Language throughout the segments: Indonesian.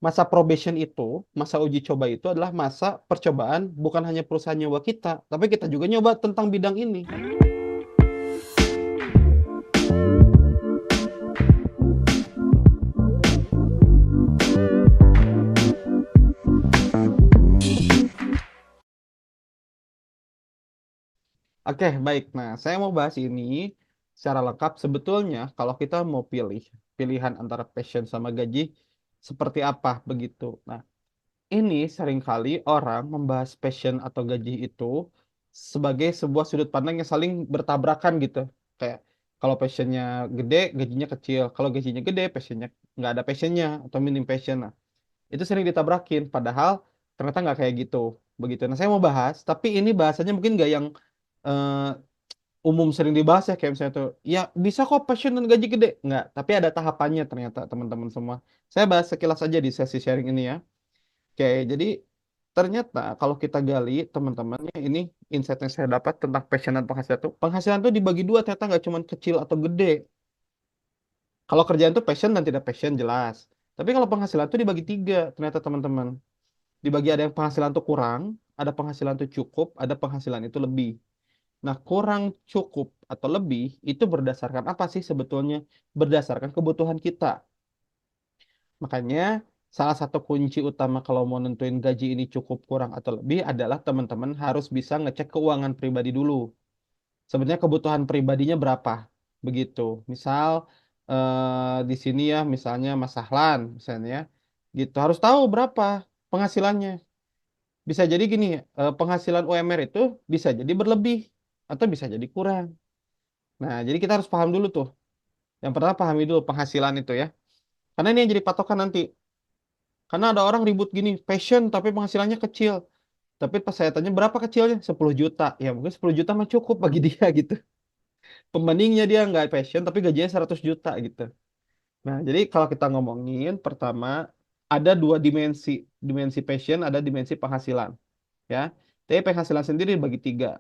masa probation itu, masa uji coba itu adalah masa percobaan bukan hanya perusahaan nyoba kita, tapi kita juga nyoba tentang bidang ini. Oke, baik. Nah, saya mau bahas ini secara lengkap. Sebetulnya kalau kita mau pilihan antara passion sama gaji, seperti apa begitu. Nah, ini seringkali orang membahas passion atau gaji itu sebagai sebuah sudut pandang yang saling bertabrakan gitu. Kayak kalau passionnya gede, gajinya kecil. Kalau gajinya gede, passionnya nggak ada passionnya atau minim passion. Nah, itu sering ditabrakin. Padahal ternyata nggak kayak gitu. Begitu. Nah, saya mau bahas, tapi ini bahasanya mungkin nggak yang eh, umum sering dibahas ya kayak misalnya tuh, ya bisa kok passion dan gaji gede. Nggak, tapi ada tahapannya ternyata teman-teman semua. Saya bahas sekilas aja di sesi sharing ini ya. Oke, jadi ternyata kalau kita gali teman-temannya ini insight yang saya dapat tentang passion dan penghasilan tuh dibagi dua ternyata nggak cuma kecil atau gede. Kalau kerjaan tuh passion dan tidak passion jelas. Tapi kalau penghasilan tuh dibagi tiga ternyata teman-teman. Dibagi ada yang penghasilan tuh kurang, ada penghasilan tuh cukup, ada penghasilan itu lebih. Nah, kurang, cukup, atau lebih itu berdasarkan apa sih sebetulnya? Berdasarkan kebutuhan kita. Makanya, salah satu kunci utama kalau mau nentuin gaji ini cukup, kurang, atau lebih adalah teman-teman harus bisa ngecek keuangan pribadi dulu. Sebenarnya kebutuhan pribadinya berapa? Begitu. Misal, di sini ya, misalnya Mas Sahlan, misalnya, ya, gitu. Harus tahu berapa penghasilannya. Bisa jadi gini, penghasilan UMR itu bisa jadi berlebih, atau bisa jadi kurang. Nah, jadi kita harus paham dulu tuh. Yang pertama pahami dulu penghasilan itu ya. Karena ini yang jadi patokan nanti. Karena ada orang ribut gini, passion tapi penghasilannya kecil. Tapi pas saya tanya berapa kecilnya? 10 juta. Ya mungkin 10 juta mah cukup bagi dia gitu. Pembandingnya dia nggak passion tapi gajinya 100 juta gitu. Nah, jadi kalau kita ngomongin pertama ada dua dimensi. Dimensi passion, ada dimensi penghasilan. Ya. Tapi penghasilan sendiri bagi tiga.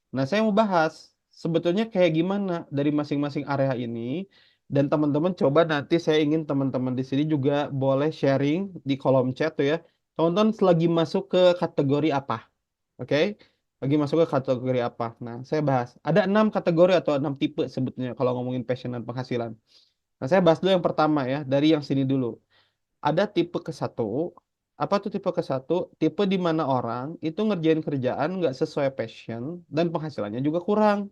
Nah, saya mau bahas sebetulnya kayak gimana dari masing-masing area ini dan teman-teman coba nanti saya ingin teman-teman di sini juga boleh sharing di kolom chat tuh ya. Teman-teman lagi masuk ke kategori apa? Oke? Lagi masuk ke kategori apa? Nah, saya bahas. Ada 6 kategori atau 6 tipe sebetulnya kalau ngomongin passion dan penghasilan. Nah, saya bahas dulu yang pertama ya, dari yang sini dulu. Ada tipe ke satu. Apa tuh tipe ke satu? Tipe di mana orang itu ngerjain kerjaan nggak sesuai passion dan penghasilannya juga kurang.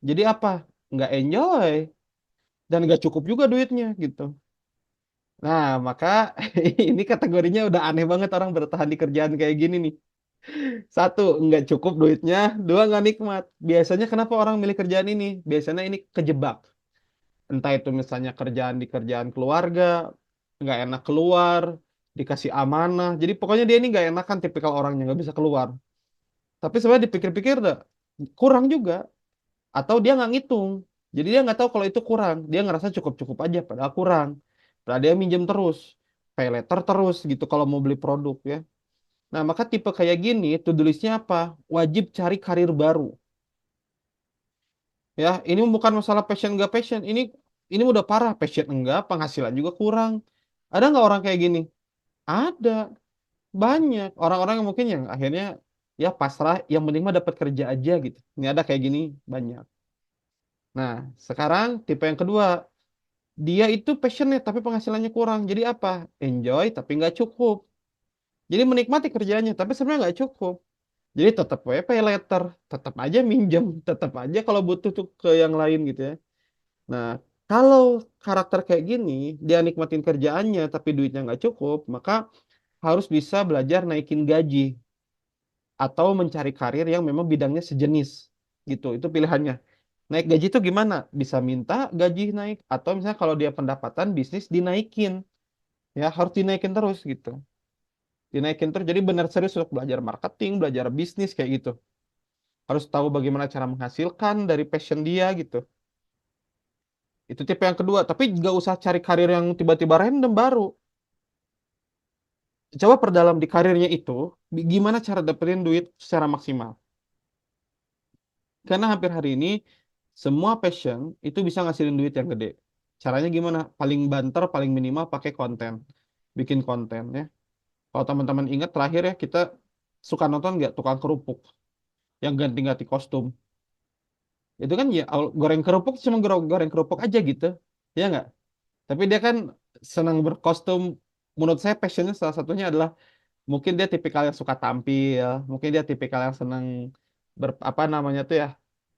Jadi apa? Nggak enjoy dan nggak cukup juga duitnya gitu. Nah, maka ini kategorinya udah aneh banget orang bertahan di kerjaan kayak gini nih. Satu, nggak cukup duitnya. Dua, nggak nikmat. Biasanya kenapa orang milih kerjaan ini? Biasanya ini kejebak. Entah itu misalnya kerjaan di kerjaan keluarga, nggak enak keluar, dikasih amanah. Jadi pokoknya dia ini nggak enakan tipikal orangnya, nggak bisa keluar. Tapi sebenarnya dipikir-pikir dah, kurang juga. Atau dia nggak ngitung. Jadi dia nggak tahu kalau itu kurang. Dia ngerasa cukup-cukup aja, padahal kurang. Padahal dia minjem terus, pay letter terus gitu kalau mau beli produk ya. Nah, maka tipe kayak gini, to-do list-nya apa? Wajib cari karir baru. Ya, ini bukan masalah passion nggak passion. Ini udah parah, passion enggak, penghasilan juga kurang. Ada nggak orang kayak gini? Ada, banyak. Orang-orang yang mungkin yang akhirnya ya pasrah, yang penting mah dapat kerja aja gitu. Ini ada kayak gini banyak. Nah, sekarang tipe yang kedua, dia itu passionate tapi penghasilannya kurang. Jadi apa? Enjoy tapi nggak cukup. Jadi menikmati kerjanya tapi sebenarnya nggak cukup. Jadi tetap pay letter, tetap aja minjem, tetap aja kalau butuh tuh ke yang lain gitu ya. Nah, kalau karakter kayak gini, dia nikmatin kerjaannya tapi duitnya nggak cukup, maka harus bisa belajar naikin gaji atau mencari karir yang memang bidangnya sejenis gitu. Itu pilihannya. Naik gaji itu gimana? Bisa minta gaji naik atau misalnya kalau dia pendapatan bisnis dinaikin. Ya, harus dinaikin terus gitu. Dinaikin terus. Jadi benar serius untuk belajar marketing, belajar bisnis kayak gitu. Harus tahu bagaimana cara menghasilkan dari passion dia gitu. Itu tipe yang kedua. Tapi nggak usah cari karir yang tiba-tiba random baru. Coba perdalam di karirnya itu, gimana cara dapetin duit secara maksimal. Karena hampir hari ini, semua passion itu bisa ngasilin duit yang gede. Caranya gimana? Paling banter, paling minimal pakai konten. bikin konten ya. Kalau teman-teman ingat terakhir ya kita suka nonton nggak tukang kerupuk yang ganti-ganti kostum. Itu kan ya goreng kerupuk cuma goreng kerupuk aja gitu. Ya nggak? Tapi dia kan senang berkostum. Menurut saya passionnya salah satunya adalah mungkin dia tipikal yang suka tampil, mungkin dia tipikal yang senang apa namanya tuh ya,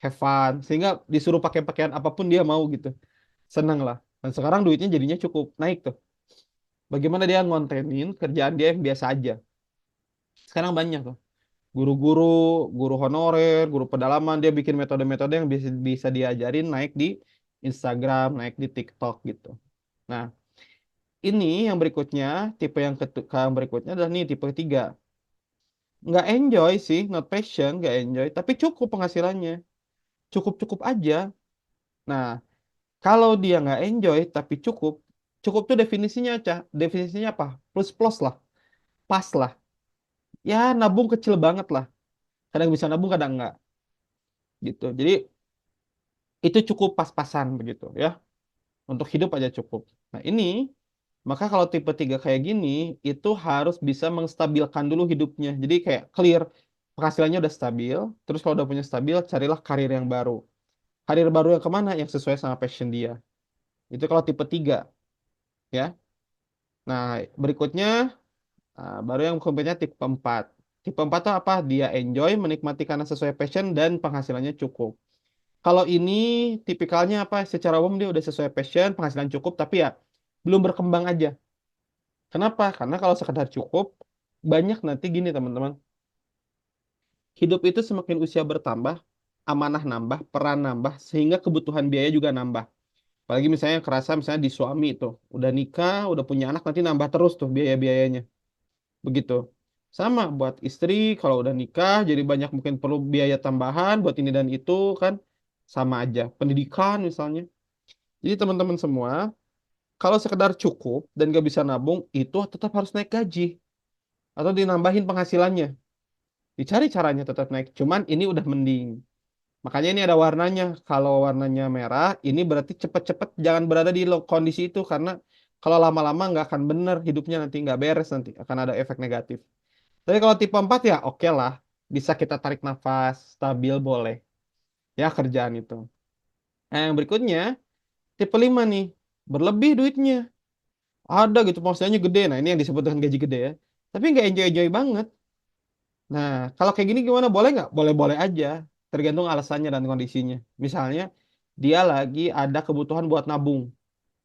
have fun, sehingga disuruh pakai pakaian apapun dia mau gitu. Seneng lah. Dan sekarang duitnya jadinya cukup naik tuh. Bagaimana dia ngontenin kerjaan dia yang biasa aja. Sekarang banyak tuh. Guru-guru, guru honorer, guru pedalaman, dia bikin metode-metode yang bisa diajarin naik di Instagram, naik di TikTok gitu. Nah, ini yang berikutnya, tipe yang berikutnya adalah nih tipe ketiga. Nggak enjoy sih, not passion, nggak enjoy, tapi cukup penghasilannya. Cukup-cukup aja. Nah, kalau dia nggak enjoy tapi cukup, cukup tuh definisinya, Cah. Definisinya apa? Plus-plus lah, pas lah. Ya, nabung kecil banget lah. Kadang bisa nabung, kadang nggak. Gitu. Jadi, itu cukup pas-pasan begitu ya. Untuk hidup aja cukup. Nah, ini, maka kalau tipe 3 kayak gini, itu harus bisa menstabilkan dulu hidupnya. Jadi kayak clear, penghasilannya udah stabil. Terus kalau udah punya stabil, carilah karir yang baru. Karir baru yang kemana? Yang sesuai sama passion dia. Itu kalau tipe 3 ya. Nah, berikutnya baru yang keempatnya tipe 4. Tipe 4 itu apa? Dia enjoy, menikmati karena sesuai passion dan penghasilannya cukup. Kalau ini tipikalnya apa? Secara umum dia udah sesuai passion, penghasilan cukup, tapi ya belum berkembang aja. Kenapa? Karena kalau sekedar cukup, banyak nanti gini teman-teman. Hidup itu semakin usia bertambah, amanah nambah, peran nambah, sehingga kebutuhan biaya juga nambah. Apalagi misalnya kerasa misalnya di suami itu, udah nikah, udah punya anak, nanti nambah terus tuh biaya-biayanya. Begitu. Sama buat istri, kalau udah nikah, jadi banyak mungkin perlu biaya tambahan buat ini dan itu kan sama aja. Pendidikan misalnya. Jadi teman-teman semua, kalau sekedar cukup dan gak bisa nabung, itu tetap harus naik gaji atau dinambahin penghasilannya. Dicari caranya tetap naik. Cuman ini udah mending. Makanya ini ada warnanya. Kalau warnanya merah, ini berarti cepet-cepet jangan berada di kondisi itu karena kalau lama-lama nggak akan bener hidupnya nanti nggak beres nanti akan ada efek negatif. Tapi kalau tipe 4 ya oke lah. Bisa kita tarik nafas, stabil boleh. Ya kerjaan itu. Nah yang berikutnya, tipe 5 nih. Berlebih duitnya. Ada gitu penghasilannya gede. Nah ini yang disebut dengan gaji gede ya. Tapi nggak enjoy-enjoy banget. Nah kalau kayak gini gimana? Boleh nggak? Boleh-boleh aja. Tergantung alasannya dan kondisinya. Misalnya dia lagi ada kebutuhan buat nabung.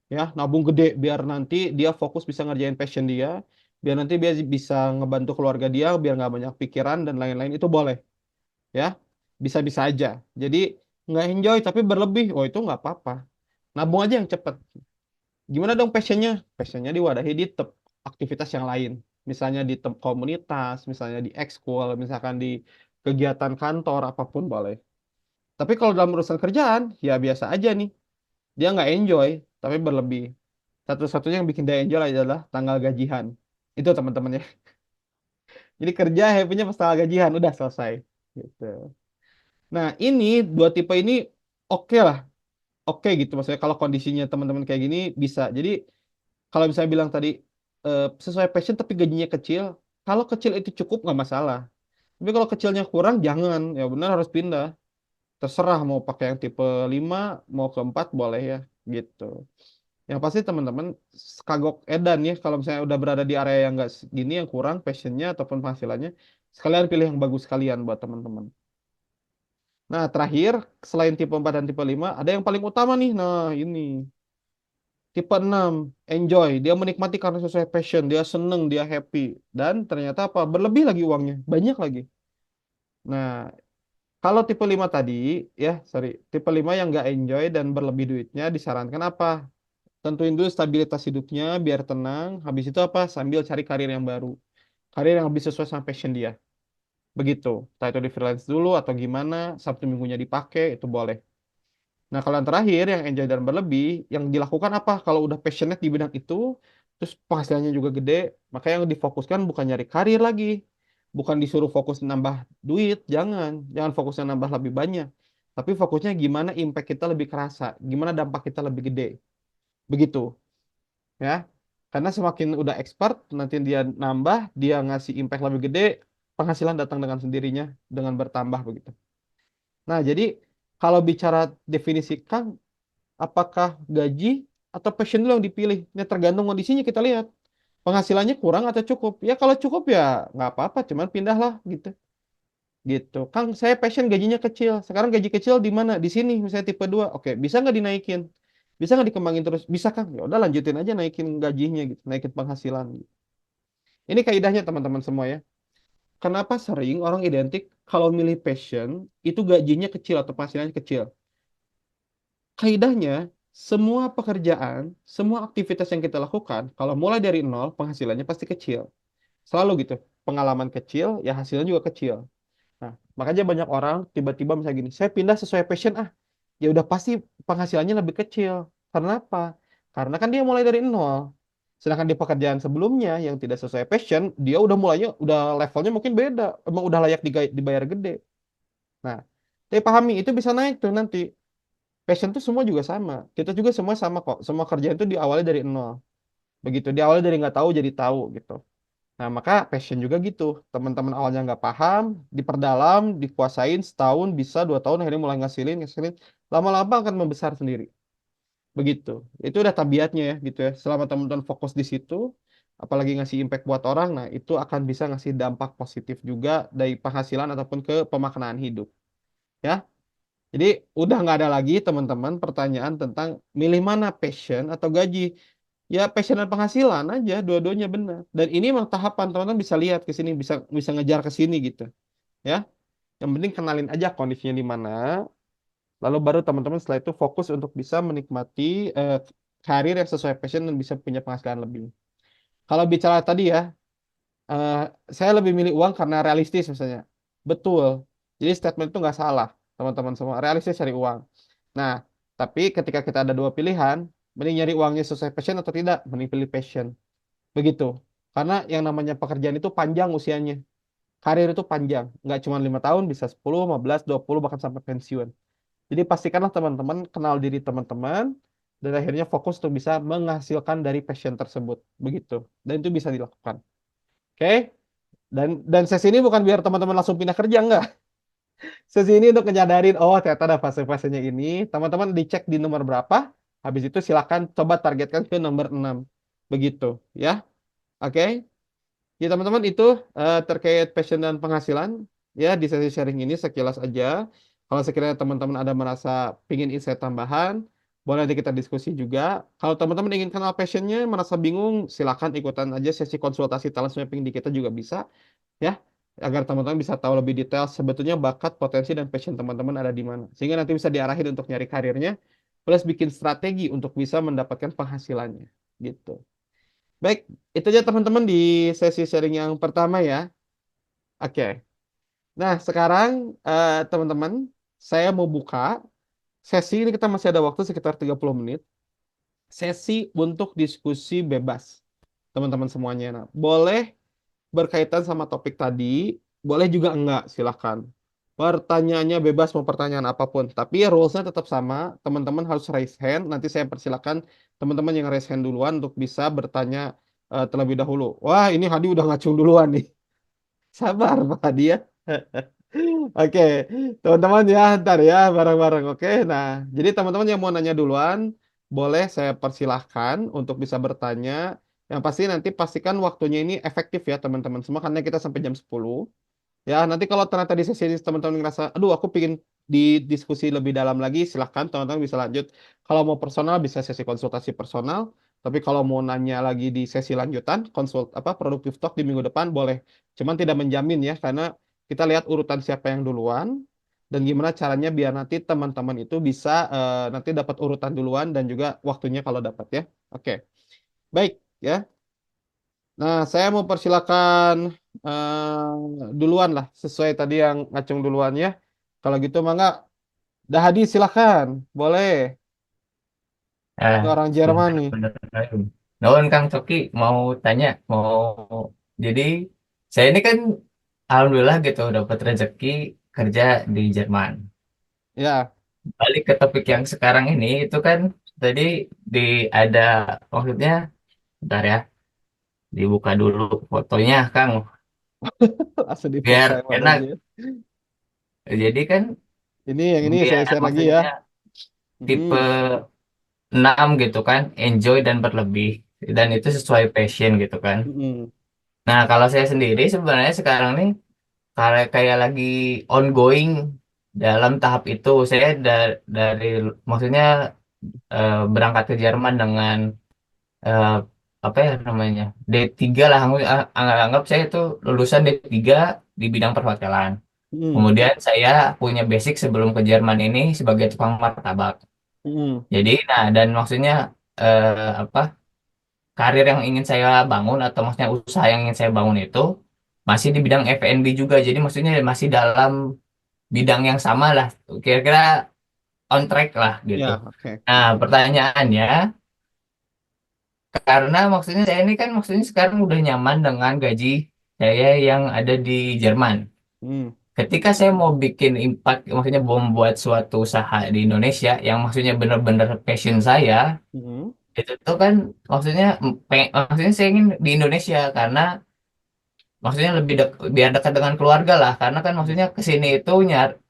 Ya, nabung gede biar nanti dia fokus bisa ngerjain passion dia. Biar nanti dia bisa ngebantu keluarga dia. Biar nggak banyak pikiran dan lain-lain. Itu boleh. Ya bisa-bisa aja jadi nggak enjoy tapi berlebih oh itu nggak apa-apa nabung aja yang cepet gimana dong passionnya diwadahi di aktivitas yang lain misalnya di komunitas misalnya di ekskul misalkan di kegiatan kantor apapun boleh tapi kalau dalam urusan kerjaan ya biasa aja nih dia nggak enjoy tapi berlebih satu-satunya yang bikin dia enjoy adalah tanggal gajian itu teman-teman ya jadi kerja happy-nya pas tanggal gajian udah selesai gitu. Nah, ini dua tipe ini oke lah, oke gitu. Maksudnya kalau kondisinya teman-teman kayak gini bisa. Jadi kalau misalnya bilang tadi sesuai passion tapi gajinya kecil, kalau kecil itu cukup nggak masalah. Tapi kalau kecilnya kurang jangan, ya benar harus pindah. Terserah mau pakai yang tipe 5, mau ke 4 boleh ya, gitu. Yang pasti teman-teman kagok edan ya kalau misalnya udah berada di area yang nggak gini yang kurang passionnya ataupun penghasilannya, sekalian pilih yang bagus sekalian buat teman-teman. Nah, terakhir, selain tipe 4 dan tipe 5 ada yang paling utama nih. Nah, ini. Tipe 6 enjoy. Dia menikmati karena sesuai passion. Dia seneng, dia happy. Dan ternyata apa? Berlebih lagi uangnya. Banyak lagi. Nah, kalau tipe 5 tadi, ya, sorry. Tipe 5 yang nggak enjoy dan berlebih duitnya, disarankan apa? Tentuin dulu stabilitas hidupnya, biar tenang. Habis itu apa? Sambil cari karir yang baru. Karir yang lebih sesuai sama passion dia. Begitu. Entah itu di freelance dulu atau gimana, Sabtu minggunya dipakai, itu boleh. Nah, kalau yang terakhir, yang enjoy dan berlebih, yang dilakukan apa? Kalau udah passionate di bidang itu, terus penghasilannya juga gede, maka yang difokuskan bukan nyari karir lagi. Bukan disuruh fokus nambah duit, jangan. Jangan fokusnya nambah lebih banyak. Tapi fokusnya gimana impact kita lebih kerasa, gimana dampak kita lebih gede. Begitu, ya. Karena semakin udah expert, nanti dia nambah, dia ngasih impact lebih gede, penghasilan datang dengan sendirinya, dengan bertambah begitu. Nah, jadi kalau bicara definisi Kang, apakah gaji atau passion dulu yang dipilih? Ini tergantung kondisinya kita lihat. Penghasilannya kurang atau cukup? Ya kalau cukup ya nggak apa-apa, cuman pindahlah gitu. Gitu. Kang, saya passion gajinya kecil. Sekarang gaji kecil di mana? Di sini, misalnya tipe 2. Oke, bisa nggak dinaikin? Bisa nggak dikembangin terus? Bisa Kang. Ya udah lanjutin aja naikin gajinya gitu, naikin penghasilan. Gitu. Ini kaidahnya teman-teman semua ya. Kenapa sering orang identik kalau milih passion itu gajinya kecil atau penghasilannya kecil? Kaidahnya, semua pekerjaan, semua aktivitas yang kita lakukan, kalau mulai dari nol, penghasilannya pasti kecil. Selalu gitu. Pengalaman kecil, ya hasilnya juga kecil. Nah, makanya banyak orang tiba-tiba misalnya gini, saya pindah sesuai passion ah. Ya udah pasti penghasilannya lebih kecil. Karena apa? Karena kan dia mulai dari nol. Sedangkan di pekerjaan sebelumnya yang tidak sesuai passion, dia udah mulainya, udah levelnya mungkin beda. Emang udah layak dibayar gede. Nah, tapi pahami itu bisa naik tuh nanti. Passion tuh semua juga sama. Kita juga semua sama kok. Semua kerjaan itu diawali dari nol. Begitu. Diawali dari nggak tahu jadi tahu gitu. Nah, maka passion juga gitu. Teman-teman awalnya nggak paham, diperdalam, dikuasain setahun, bisa 2 tahun, akhirnya mulai ngasilin, ngasilin. Lama-lama akan membesar sendiri. Begitu. Itu udah tabiatnya ya, gitu ya. Selama teman-teman fokus di situ, apalagi ngasih impact buat orang, nah itu akan bisa ngasih dampak positif juga dari penghasilan ataupun ke pemaknaan hidup. Ya, jadi udah nggak ada lagi teman-teman pertanyaan tentang milih mana passion atau gaji. Ya passion dan penghasilan aja, dua-duanya benar. Dan ini memang tahapan teman-teman bisa lihat ke sini, bisa bisa ngejar ke sini gitu. Ya, yang penting kenalin aja kondisinya di mana. Lalu baru teman-teman setelah itu fokus untuk bisa menikmati eh, karir yang sesuai passion dan bisa punya penghasilan lebih. Kalau bicara tadi ya, eh, saya lebih milih uang karena realistis misalnya. Betul. Jadi statement itu nggak salah, teman-teman semua. Realistis cari uang. Nah, tapi ketika kita ada dua pilihan, mending nyari uangnya sesuai passion atau tidak, mending pilih passion. Begitu. Karena yang namanya pekerjaan itu panjang usianya. Karir itu panjang. Nggak cuma 5 tahun, bisa 10, 15, 20, bahkan sampai pensiun. Jadi pastikanlah teman-teman kenal diri teman-teman, dan akhirnya fokus untuk bisa menghasilkan dari passion tersebut. Begitu. Dan itu bisa dilakukan. Oke? Dan sesi ini bukan biar teman-teman langsung pindah kerja, enggak. Sesi ini untuk menyadarin, oh ternyata ada fase-fasenya ini. Teman-teman dicek di nomor berapa. Habis itu silakan coba targetkan ke nomor 6. Begitu. Ya. Oke. Ya teman-teman itu terkait passion dan penghasilan. Ya di sesi sharing ini sekilas aja. Kalau sekiranya teman-teman ada merasa pingin insight tambahan, boleh nanti kita diskusi juga. Kalau teman-teman ingin kenal passionnya, merasa bingung, silakan ikutan aja sesi konsultasi talent mapping di kita juga bisa. Ya, agar teman-teman bisa tahu lebih detail sebetulnya bakat, potensi, dan passion teman-teman ada di mana. Sehingga nanti bisa diarahin untuk nyari karirnya, plus bikin strategi untuk bisa mendapatkan penghasilannya. Gitu. Baik, itu aja teman-teman di sesi sharing yang pertama ya. Oke. Nah, sekarang teman-teman, saya mau buka sesi ini kita masih ada waktu sekitar 30 menit. Sesi untuk diskusi bebas. Teman-teman semuanya. Nah, boleh berkaitan sama topik tadi, boleh juga enggak, silahkan. Pertanyaannya bebas mau pertanyaan apapun, tapi ya rules-nya tetap sama. Teman-teman harus raise hand. Nanti saya persilakan teman-teman yang raise hand duluan untuk bisa bertanya terlebih dahulu. Wah, ini Hadi udah ngacung duluan nih. Sabar, Pak Hadi ya. Oke, teman-teman ya, ntar ya, bareng-bareng. Oke, nah, jadi teman-teman yang mau nanya duluan, boleh saya persilahkan untuk bisa bertanya. Yang pasti nanti pastikan waktunya ini efektif ya, teman-teman semua, karena kita sampai jam 10. Ya, nanti kalau ternyata di sesi ini teman-teman ngerasa, aduh, aku pingin diskusi lebih dalam lagi, silahkan teman-teman bisa lanjut. Kalau mau personal, bisa sesi konsultasi personal. Tapi kalau mau nanya lagi di sesi lanjutan, produktif talk di minggu depan, boleh. Cuman tidak menjamin ya, karena kita lihat urutan siapa yang duluan, dan gimana caranya biar nanti teman-teman itu bisa nanti dapat urutan duluan, dan juga waktunya kalau dapat ya. Oke, baik ya. Nah, saya mau persilakan duluan lah, sesuai tadi yang ngacung duluan ya. Kalau gitu mangga, Dahadi silakan, boleh. Ah, Ini orang Jerman nih. benar-benar. Namun Kang Coki mau tanya, mau jadi saya ini kan alhamdulillah gitu dapat rezeki kerja di Jerman. Ya, Balik ke topik yang sekarang ini itu kan tadi di ada maksudnya Bentar ya, dibuka dulu fotonya, Kang, Langsung di foto biar fotonya. enak. Jadi kan Ini yang ini saya biar share lagi ya. maksudnya tipe Mm-mm. 6 gitu kan, enjoy dan berlebih. Dan itu sesuai passion gitu kan. Mm-mm. Nah, kalau saya sendiri sebenarnya sekarang nih, kayak lagi ongoing dalam tahap itu. Saya dari, maksudnya berangkat ke Jerman dengan eh, apa ya namanya, D3 lah. Anggap saya itu lulusan D3 di bidang perhotelan. Mm-mm. Kemudian saya punya basic sebelum ke Jerman ini sebagai tukang martabak. Mm-mm. Jadi, nah, dan maksudnya apa, karir yang ingin saya bangun atau maksudnya usaha yang ingin saya bangun itu masih di bidang F&B juga. Jadi maksudnya masih dalam bidang yang sama lah. Kira-kira on track lah gitu. Ya, oke. Nah, pertanyaannya, karena maksudnya saya ini kan maksudnya sekarang udah nyaman dengan gaji saya yang ada di Jerman. Mm. Ketika saya mau bikin impact, maksudnya mau membuat suatu usaha di Indonesia yang maksudnya benar-benar passion saya, Mm-mm. itu tuh kan maksudnya maksudnya saya ingin di Indonesia karena maksudnya biar dekat dengan keluarga lah, karena kan Mm. maksudnya ke sini itu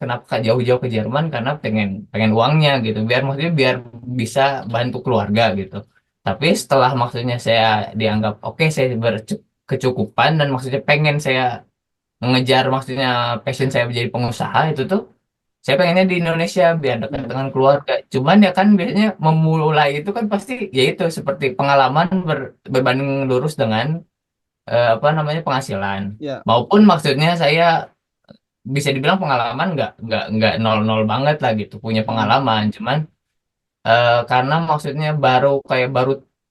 kenapa jauh-jauh ke Jerman karena pengen pengen uangnya gitu, biar maksudnya biar bisa bantu keluarga gitu. Tapi setelah maksudnya saya dianggap oke, saya berkecukupan dan maksudnya pengen saya mengejar maksudnya passion saya menjadi pengusaha itu tuh, saya pengennya di Indonesia biar dekat Mm. dengan keluarga. Cuman ya kan biasanya memulai itu kan pasti ya itu seperti pengalaman berbanding lurus dengan apa namanya, penghasilan. Ya. Maupun maksudnya saya bisa dibilang pengalaman nggak nol-nol banget lah gitu, punya Mm. pengalaman. Cuman karena maksudnya baru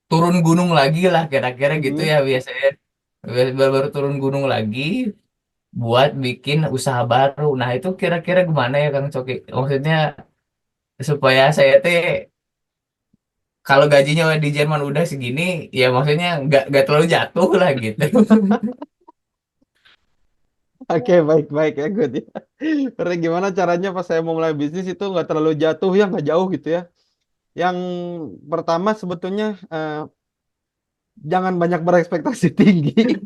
turun gunung lagi lah kira-kira gitu Mm. ya biasanya. Baru turun gunung lagi buat bikin usaha baru. Nah itu kira-kira gimana ya Kang Coki? Maksudnya supaya saya teh kalau gajinya di Jerman udah segini, ya maksudnya nggak terlalu jatuh lah gitu. Oke, baik-baik ya, good ya. Karena gimana caranya pas saya mau mulai bisnis itu nggak terlalu jatuh ya, nggak jauh gitu ya. Yang pertama sebetulnya jangan banyak berekspektasi tinggi.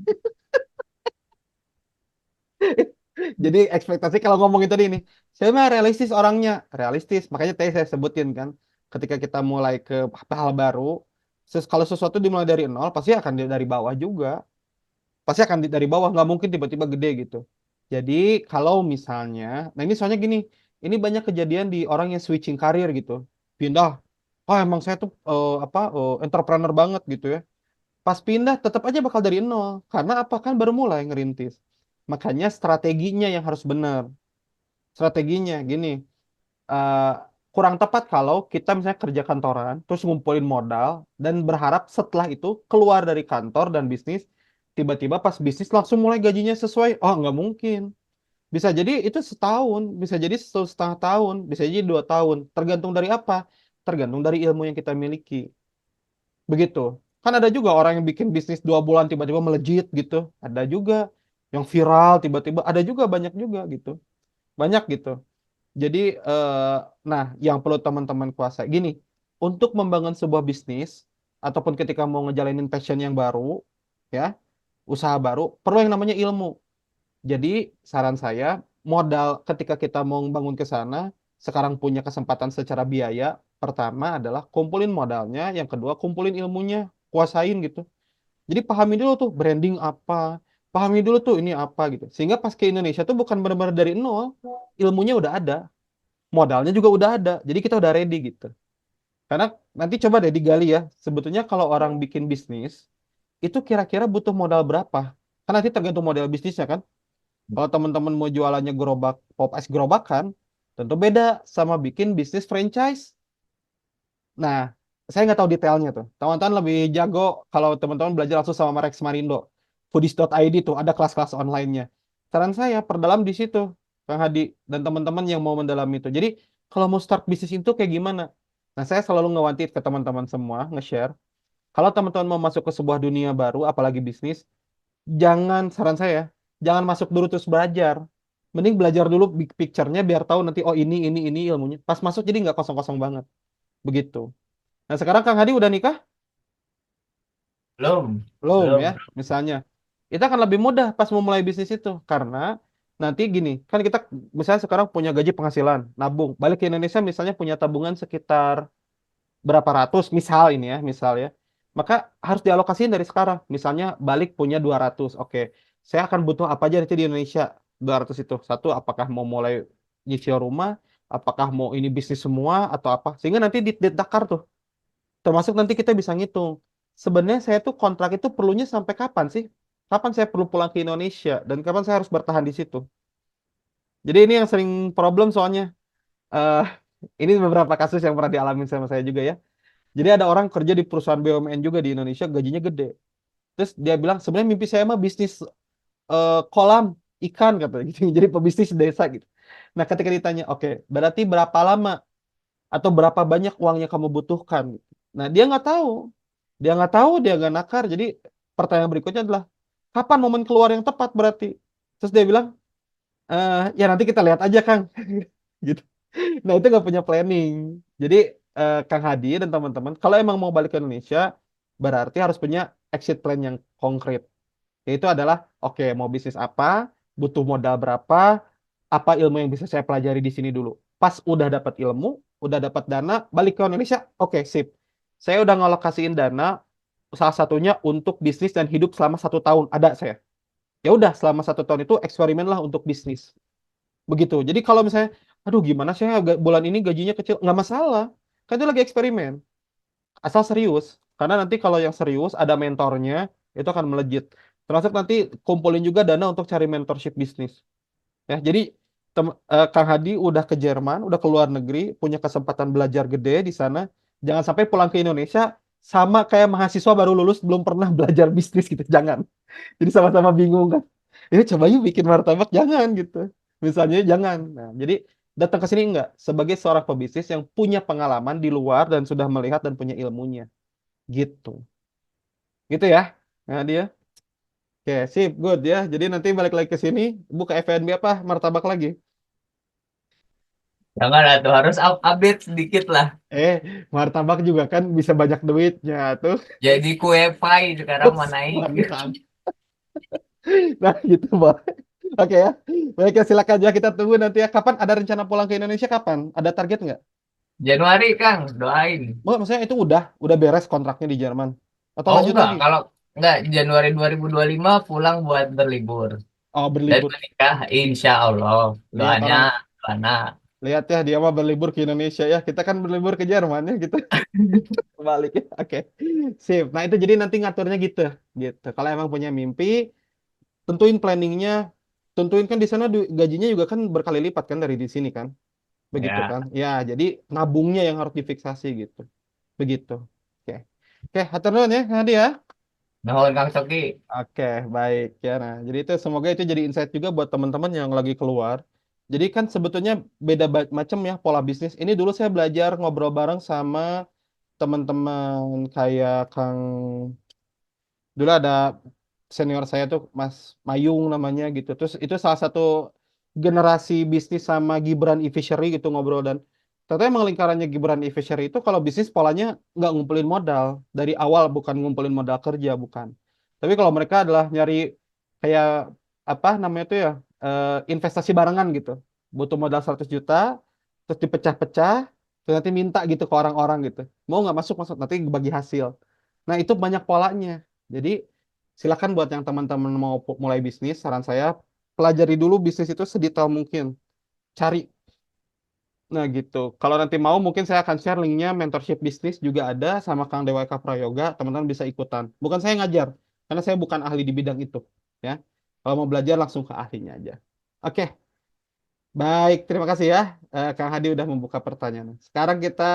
Jadi ekspektasi kalau ngomong itu tadi nih, saya mah realistis orangnya, realistis. Makanya tadi saya sebutin kan, ketika kita mulai ke hal baru, kalau sesuatu dimulai dari nol, pasti akan dari bawah juga. Pasti akan dari bawah, nggak mungkin tiba-tiba gede gitu. Jadi kalau misalnya, nah ini soalnya gini, ini banyak kejadian di orang yang switching karir gitu, pindah. Oh emang saya tuh entrepreneur banget gitu ya. Pas pindah tetap aja bakal dari nol, karena apa kan baru mulai ngerintis. Makanya strateginya yang harus benar. Strateginya gini, eh, kurang tepat kalau kita misalnya kerja kantoran, terus ngumpulin modal, dan berharap setelah itu keluar dari kantor dan bisnis, tiba-tiba pas bisnis langsung mulai gajinya sesuai. Oh, nggak mungkin. Bisa jadi itu setahun, bisa jadi 1,5 tahun, bisa jadi 2 tahun. Tergantung dari apa? Tergantung dari ilmu yang kita miliki. Begitu. Kan ada juga orang yang bikin bisnis 2 bulan tiba-tiba melejit gitu. Ada juga yang viral tiba-tiba. Ada juga banyak juga gitu. Banyak gitu. Jadi, nah, yang perlu teman-teman kuasai gini, untuk membangun sebuah bisnis ataupun ketika mau ngejalanin passion yang baru, ya, usaha baru, perlu yang namanya ilmu. Jadi, saran saya, modal ketika kita mau bangun ke sana, sekarang punya kesempatan secara biaya, pertama adalah kumpulin modalnya, yang kedua kumpulin ilmunya, kuasain gitu. Jadi pahami dulu tuh branding apa, pahami dulu tuh ini apa gitu. Sehingga pas ke Indonesia tuh bukan benar-benar dari nol, ilmunya udah ada, modalnya juga udah ada. Jadi kita udah ready gitu. Karena nanti coba deh digali ya. Sebetulnya kalau orang bikin bisnis, itu kira-kira butuh modal berapa? Kan nanti tergantung model bisnisnya kan. Kalau teman-teman mau jualannya gerobak, pop ice gerobakan, tentu beda sama bikin bisnis franchise. Nah, saya nggak tahu detailnya tuh. Teman-teman lebih jago kalau teman-teman belajar langsung sama Marex Marindo. Foodies.id tuh ada kelas-kelas online-nya. Saran saya perdalam di situ, Kang Hadi dan teman-teman yang mau mendalam itu. Jadi kalau mau start bisnis itu kayak gimana? Nah, saya selalu ngewantit ke teman-teman semua, nge-share. Kalau teman-teman mau masuk ke sebuah dunia baru, apalagi bisnis, jangan saran saya, jangan masuk dulu terus belajar. Mending belajar dulu big picture-nya biar tahu nanti oh ini ilmunya. Pas masuk jadi nggak kosong-kosong banget. Begitu. Nah, sekarang Kang Hadi udah nikah? Belum, Belum belum. ya, misalnya. Itu akan lebih mudah pas mau mulai bisnis itu. Karena nanti gini, kan kita misalnya sekarang punya gaji penghasilan, nabung. Balik ke Indonesia misalnya punya tabungan sekitar berapa ratus, misal ini ya, misal ya. Maka harus dialokasiin dari sekarang. Misalnya balik punya 200. Oke, saya akan butuh apa aja nanti di Indonesia 200 itu. Satu, apakah mau mulai nyicil rumah, apakah mau ini bisnis semua atau apa. Sehingga nanti ditakar tuh. Termasuk nanti kita bisa ngitung. Sebenarnya saya tuh kontrak itu perlunya sampai kapan sih? Kapan saya perlu pulang ke Indonesia dan kapan saya harus bertahan di situ? Jadi ini yang sering problem soalnya. eh ini beberapa kasus yang pernah dialami sama saya juga ya. Jadi ada orang kerja di perusahaan BUMN juga di Indonesia, gajinya gede. Terus dia bilang sebenarnya mimpi saya mah bisnis kolam ikan katanya gitu. Jadi pebisnis desa gitu. Nah, ketika ditanya, oke, berarti berapa lama atau berapa banyak uang yang kamu butuhkan? Nah, dia nggak tahu. Dia nggak nakar. Jadi pertanyaan berikutnya adalah, kapan momen keluar yang tepat berarti? Terus dia bilang, ya nanti kita lihat aja, Kang. Gitu. Nah, itu nggak punya planning. Jadi, Kang Hadi dan teman-teman, kalau emang mau balik ke Indonesia, berarti harus punya exit plan yang konkret. Yaitu adalah, oke, mau bisnis apa, butuh modal berapa, apa ilmu yang bisa saya pelajari di sini dulu. Pas udah dapat ilmu, udah dapat dana, balik ke Indonesia, oke, sip. Saya udah ngalokasiin dana, salah satunya untuk bisnis dan hidup selama 1 tahun. Ada saya. Ya udah, selama 1 tahun itu eksperimen lah untuk bisnis. Begitu. Jadi kalau misalnya, aduh gimana sih bulan ini gajinya kecil, nggak masalah. Kan itu lagi eksperimen. Asal serius. Karena nanti kalau yang serius, ada mentornya, itu akan melejit. Termasuk nanti kumpulin juga dana untuk cari mentorship bisnis. Ya, jadi Kang Hadi udah ke Jerman, udah ke luar negeri, punya kesempatan belajar gede di sana. Jangan sampai pulang ke Indonesia sama kayak mahasiswa baru lulus belum pernah belajar bisnis gitu. Jangan. Jadi sama-sama bingung kan. Coba yuk bikin martabak, jangan gitu. Misalnya jangan. Nah, jadi datang ke sini enggak sebagai seorang pebisnis yang punya pengalaman di luar dan sudah melihat dan punya ilmunya. Gitu. Gitu ya. Nah, dia. Oke, sip, good ya. Jadi nanti balik lagi ke sini, buka F&B apa? Martabak lagi. Jangan tuh harus update sedikit lah. Martabak juga kan bisa banyak duitnya tuh. Jadi kue pie sekarang mau naik. Mantap. Nah, gitu, Bang. Oke ya. Baik ya, silakan aja kita tunggu nanti ya. Kapan ada rencana pulang ke Indonesia kapan? Ada target nggak? Januari Kang, doain. Maksudnya itu udah beres kontraknya di Jerman. Atau Oh lanjut enggak, lagi? kalau enggak Januari 2025 pulang buat berlibur Oh, dan berlibur. menikah insya Allah. Lihat Doanya orang, doana. lihat ya dia mah berlibur ke Indonesia ya. Kita kan berlibur ke Jerman ya gitu. Kebalik ya. Oke. Sip. Nah, itu jadi nanti ngaturnya gitu. Gitu. Kalau emang punya mimpi, tentuin planningnya, tentuin kan di sana gajinya juga kan berkali lipat kan dari di sini kan, begitu Ya, kan? Ya, jadi nabungnya yang harus difiksasi gitu, begitu. Oke, oke, hatur nuhun ya Hadi ya. nuhun Kang Soki. Oke, baik ya. Nah, jadi itu semoga itu jadi insight juga buat teman-teman yang lagi keluar. Jadi kan sebetulnya beda macam ya pola bisnis. Ini dulu saya belajar ngobrol bareng sama teman-teman kayak Kang. Dulu ada senior saya tuh Mas Mayung namanya gitu. Terus itu salah satu generasi bisnis sama Gibran e-Fishery gitu ngobrol dan ternyata emang lingkarannya Gibran e-Fishery itu kalau bisnis polanya nggak ngumpulin modal dari awal, bukan ngumpulin modal kerja, bukan. Tapi kalau mereka adalah nyari kayak apa namanya itu ya, investasi barengan gitu. Butuh modal 100 juta terus dipecah-pecah terus nanti minta gitu ke orang-orang gitu. Mau nggak masuk masuk nanti bagi hasil. Nah, itu banyak polanya. Jadi, silakan buat yang teman-teman mau mulai bisnis, saran saya pelajari dulu bisnis itu sedetail mungkin. Cari. Nah, gitu. Kalau nanti mau, mungkin saya akan share linknya mentorship bisnis juga ada sama Kang Dewaka Prayoga. Teman-teman bisa ikutan. Bukan saya ngajar, karena saya bukan ahli di bidang itu. Ya, kalau mau belajar langsung ke ahlinya aja. Oke, baik. Terima kasih ya, Kang Hadi udah membuka pertanyaan. Sekarang kita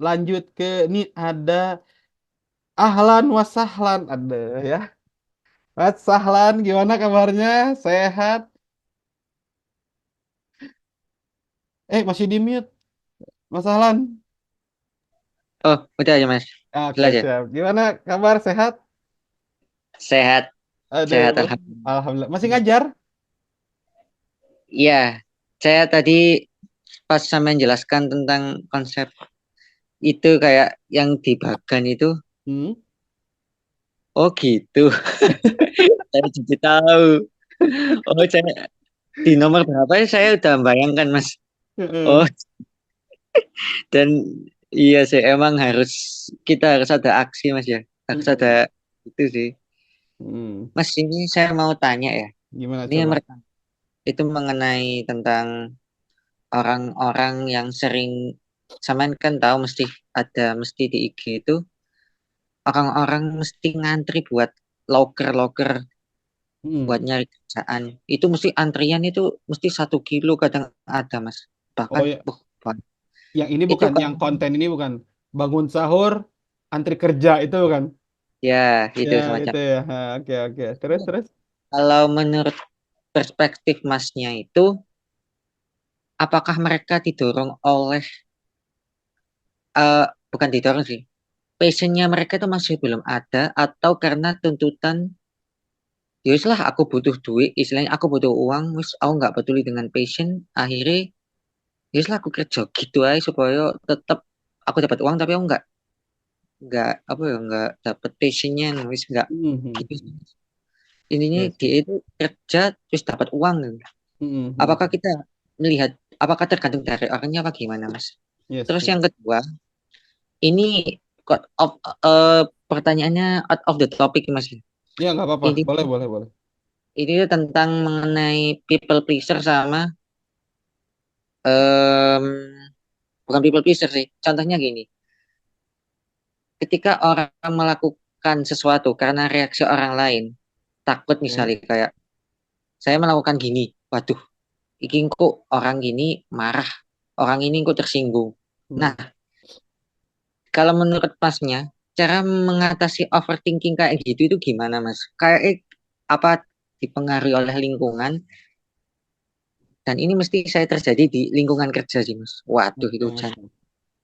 lanjut ke ini ada Ahlan wasahlan ada ya. Mas Sahlan, gimana kabarnya? Sehat? Masih di mute, Mas Sahlan. Oh, udah aja Mas. Oke, Jelas ya. siap. Gimana kabar? Sehat? Sehat, sehat Aduh, Alhamdulillah. Alhamdulillah. Masih ngajar? Iya, saya tadi pas sama menjelaskan tentang konsep itu kayak yang di Bagan itu, Hmm? Oh gitu. Saya jadi tahu. Oh saya di nomor berapa ya saya udah bayangkan Mas. Oh Heeh. dan iya sih emang harus kita harus ada aksi Mas ya. Harus ada Mm-mm. itu sih. Mm. Mas ini saya mau tanya ya. Gimana Ini yang coba? pertama itu mengenai tentang orang-orang yang sering samain kan tahu mesti di IG itu orang-orang mesti ngantri buat loker-loker buat Mm. nyari kerjaan. Itu mesti antrian itu mesti 1 kilo kadang ada Mas. Oh Bahkan ya, wah, yang ini itu bukan, yang kalau konten ini bukan bangun sahur, antri kerja itu bukan? ya Ya itu semacam. itu ya. Ha, oke oke. Terus terus. Kalau menurut perspektif Masnya itu apakah mereka didorong oleh eh bukan didorong sih. Passionnya mereka itu masih belum ada atau karena tuntutan ya wis lah aku butuh duit istilahnya aku butuh uang wis aku nggak peduli dengan passion akhirnya ya wis lah aku kerja gitu aja supaya tetap aku dapat uang tapi aku nggak apa ya nggak dapat passionnya wis nggak Mhm. gitu intinya Yes. dia itu kerja terus dapat uang gitu. Apakah Mhm. kita melihat apakah tergantung dari orangnya apa gimana Mas Yes, terus yang yes. kedua ini out of, pertanyaannya out of the topic Mas Ya nggak apa-apa. ini Boleh boleh boleh. ini tuh tentang mengenai people pleaser sama em, bukan people pleaser sih. Contohnya gini, ketika orang melakukan sesuatu karena reaksi orang lain, takut Oke. misalnya kayak saya melakukan gini, waduh, iki kok orang gini marah, orang ini kok tersinggung. Hmm. Nah, kalau menurut Masnya, cara mengatasi overthinking kayak gitu itu gimana Mas? Kayak apa dipengaruhi oleh lingkungan dan ini mesti saya terjadi di lingkungan kerja sih Mas. Waduh itu Oke jangan oke.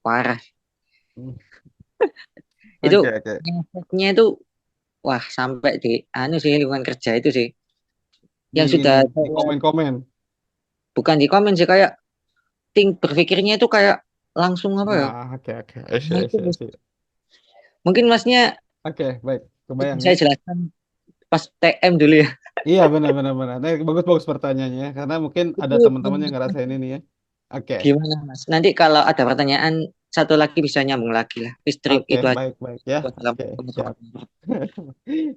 parah. Hmm. Itu Oke oke. efeknya itu wah sampai di anu sih lingkungan kerja itu sih Di yang ini sudah di komen-komen. bukan di komen sih kayak berpikirnya itu kayak langsung apa ya Nah, oke oke. nah Iya itu iya iya. mungkin masnya Oke, baik. Kebayang ya. saya jelaskan pas TM dulu ya Iya benar benar benar. Nah, bagus-bagus pertanyaannya ya. Karena mungkin ada itu teman-teman yang ngerasain ini ya. Oke. gimana Mas nanti kalau ada pertanyaan satu lagi bisa nyambung lagi lah istri Oke, itu aja baik baik ya. buat dalam Oke, siap. penutupan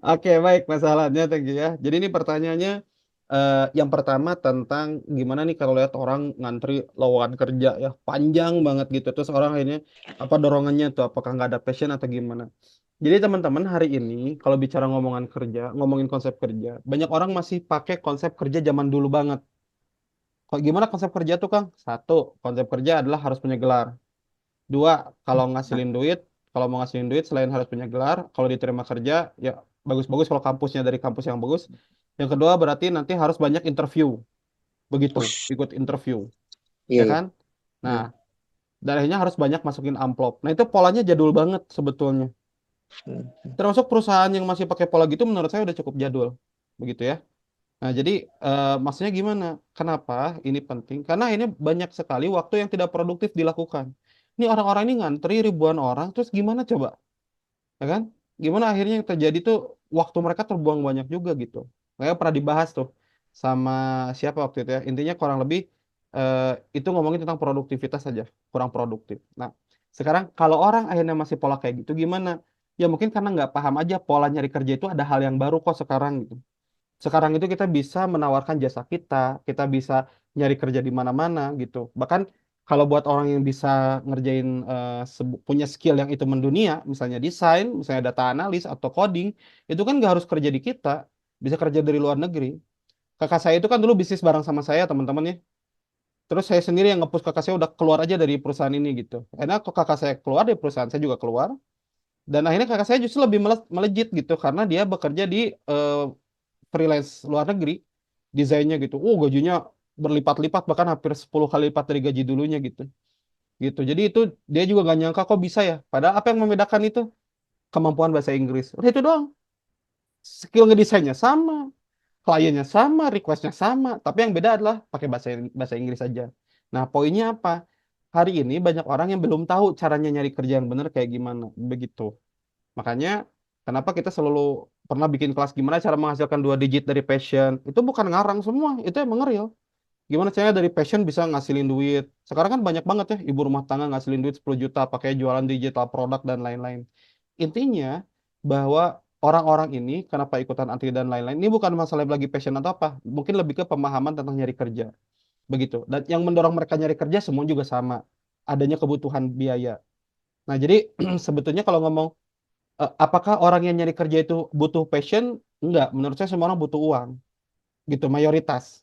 Oke, baik masalahnya thank you ya. Jadi ini pertanyaannya yang pertama tentang gimana nih kalau lihat orang ngantri lowongan kerja ya panjang banget gitu. Terus orang akhirnya apa dorongannya tuh apakah nggak ada passion atau gimana? Jadi teman-teman hari ini kalau bicara ngomongan kerja, ngomongin konsep kerja, banyak orang masih pakai konsep kerja zaman dulu banget. Kok gimana konsep kerja tuh Kang? Satu, konsep kerja adalah harus punya gelar. Dua, kalau ngasilin duit, kalau mau ngasilin duit selain harus punya gelar, kalau diterima kerja ya bagus-bagus kalau kampusnya dari kampus yang bagus. Yang kedua berarti nanti harus banyak interview, begitu, Us, ikut interview, iya ya iya kan? Nah, hmm, dan akhirnya harus banyak masukin amplop. Nah, itu polanya jadul banget sebetulnya. hmm, Termasuk perusahaan yang masih pakai pola gitu menurut saya udah cukup jadul, begitu ya. Nah, jadi maksudnya gimana? Kenapa ini penting? Karena ini banyak sekali waktu yang tidak produktif dilakukan. Ini orang-orang ini ngantri ribuan orang, terus gimana coba? Ya kan? Gimana akhirnya yang terjadi tuh waktu mereka terbuang banyak juga gitu. Makanya pernah dibahas tuh sama siapa waktu itu ya. Intinya kurang lebih eh, itu ngomongin tentang produktivitas saja, kurang produktif. Nah, sekarang kalau orang akhirnya masih pola kayak gitu gimana? Ya mungkin karena nggak paham aja pola nyari kerja itu ada hal yang baru kok sekarang gitu. Sekarang itu kita bisa menawarkan jasa kita bisa nyari kerja di mana-mana gitu. Bahkan kalau buat orang yang bisa ngerjain punya skill yang itu mendunia, misalnya desain, misalnya data analis atau coding, itu kan nggak harus kerja di kita, bisa kerja dari luar negeri. Kakak saya itu kan dulu bisnis bareng sama saya teman-teman ya. Terus saya sendiri yang nge-push kakak saya udah keluar aja dari perusahaan ini gitu. Karena kok kakak saya keluar dari perusahaan saya juga keluar. Dan akhirnya kakak saya justru lebih melejit gitu karena dia bekerja di eh, freelance luar negeri desainnya gitu. Oh, gajinya berlipat-lipat bahkan hampir 10 kali lipat dari gaji dulunya gitu. Gitu. Jadi itu dia juga nggak nyangka kok bisa ya. Padahal apa yang membedakan itu? Kemampuan bahasa Inggris. Udah itu doang. Skill ngedesainnya sama, kliennya sama, requestnya sama, tapi yang beda adalah pakai bahasa bahasa Inggris saja. Nah, poinnya apa? Hari ini banyak orang yang belum tahu caranya nyari kerja yang benar kayak gimana. Begitu. Makanya Kenapa kita selalu pernah bikin kelas gimana cara menghasilkan 2 digit dari passion? Itu bukan ngarang semua, itu emang real. Gimana caranya dari passion bisa ngasilin duit? Sekarang kan banyak banget ya ibu rumah tangga ngasilin duit 10 juta pakai jualan digital produk dan lain-lain. Intinya bahwa orang-orang ini kenapa ikutan antri dan lain-lain ini bukan masalah lagi passion atau apa, mungkin lebih ke pemahaman tentang nyari kerja begitu. Dan yang mendorong mereka nyari kerja semua juga sama, adanya kebutuhan biaya. Nah, jadi sebetulnya kalau ngomong apakah orang yang nyari kerja itu butuh passion? Enggak, menurut saya semua orang butuh uang gitu mayoritas.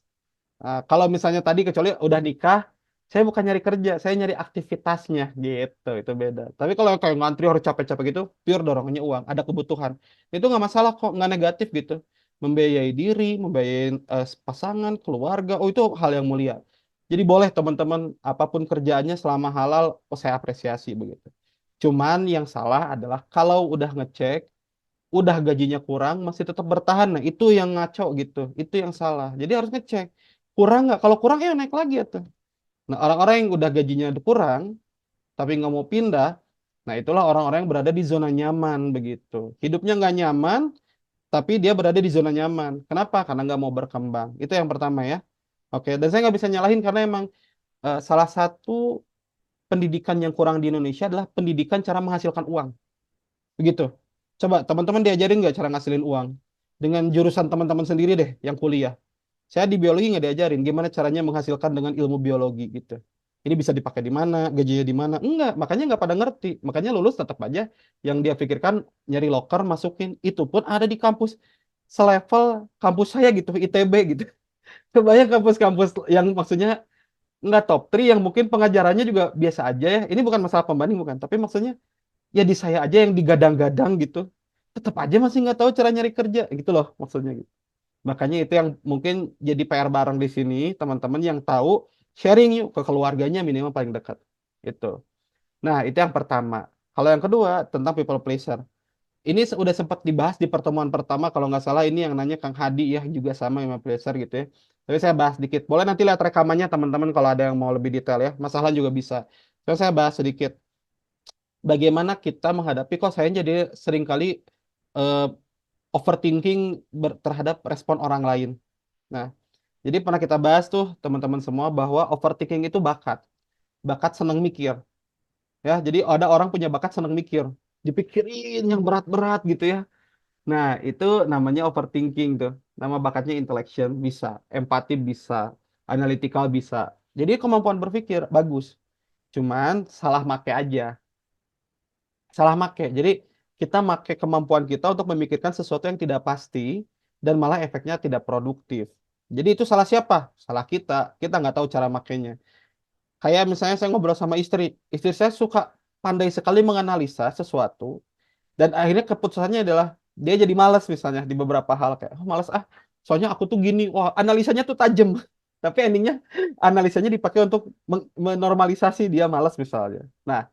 Kalau misalnya tadi kecuali udah nikah, saya bukan nyari kerja, saya nyari aktivitasnya gitu, itu beda. Tapi kalau kayak ngantri harus capek-capek gitu, pure dorongannya uang, ada kebutuhan. Itu nggak masalah kok, nggak negatif gitu. Membiayai diri, membiayai pasangan, keluarga, oh itu hal yang mulia. Jadi boleh teman-teman, apapun kerjaannya selama halal, oh saya apresiasi begitu. Cuman yang salah adalah kalau udah ngecek, udah gajinya kurang masih tetap bertahan, nah itu yang ngaco gitu, itu yang salah. Jadi harus ngecek kurang nggak, kalau kurang ya naik lagi ya tuh. Nah, orang-orang yang udah gajinya kurang tapi nggak mau pindah, nah itulah orang-orang yang berada di zona nyaman begitu, hidupnya nggak nyaman tapi dia berada di zona nyaman. Kenapa? Karena nggak mau berkembang. Itu yang pertama ya. Oke, dan saya nggak bisa nyalahin karena emang salah satu pendidikan yang kurang di Indonesia adalah pendidikan cara menghasilkan uang. Begitu. Coba teman-teman diajarin nggak cara ngasilin uang? Dengan jurusan teman-teman sendiri deh yang kuliah. Saya di biologi nggak diajarin gimana caranya menghasilkan dengan ilmu biologi gitu. Ini bisa dipakai di mana, gajinya di mana? Enggak, makanya nggak pada ngerti. Makanya lulus tetap aja yang dia pikirkan nyari loker masukin. Itu pun ada di kampus selevel kampus saya gitu, ITB gitu. Kebayang kampus-kampus yang maksudnya nggak top 3 yang mungkin pengajarannya juga biasa aja ya. Ini bukan masalah pembanding bukan, tapi maksudnya ya di saya aja yang digadang-gadang gitu. Tetap aja masih nggak tahu cara nyari kerja gitu loh maksudnya gitu. Makanya itu yang mungkin jadi PR bareng di sini, teman-teman yang tahu sharing yuk ke keluarganya minimal paling dekat. Itu. Nah, itu yang pertama. Kalau yang kedua tentang people pleaser. Ini udah sempat dibahas di pertemuan pertama kalau nggak salah, ini yang nanya Kang Hadi ya juga sama people pleaser gitu ya. Tapi saya bahas sedikit. Boleh nanti lihat rekamannya teman-teman kalau ada yang mau lebih detail ya. Masalah juga bisa. Terus saya bahas sedikit bagaimana kita menghadapi kok saya jadi seringkali eh, overthinking terhadap respon orang lain. Nah, jadi pernah kita bahas tuh teman-teman semua bahwa overthinking itu bakat. Bakat senang mikir. Ya, jadi ada orang punya bakat senang mikir. Dipikirin yang berat-berat gitu ya. Nah, itu namanya overthinking tuh. Nama bakatnya intellection bisa, empati bisa, analytical bisa. Jadi kemampuan berpikir bagus. Cuman salah make aja. Salah make. Jadi kita make kemampuan kita untuk memikirkan sesuatu yang tidak pasti dan malah efeknya tidak produktif. Jadi itu salah siapa? Salah kita. Kita nggak tahu cara makainya. Kayak misalnya saya ngobrol sama istri. Istri saya suka pandai sekali menganalisa sesuatu dan akhirnya keputusannya adalah dia jadi malas misalnya di beberapa hal kayak oh malas ah soalnya aku tuh gini. Wah, analisanya tuh tajam. Tapi endingnya analisanya dipakai untuk menormalisasi dia malas misalnya. Nah,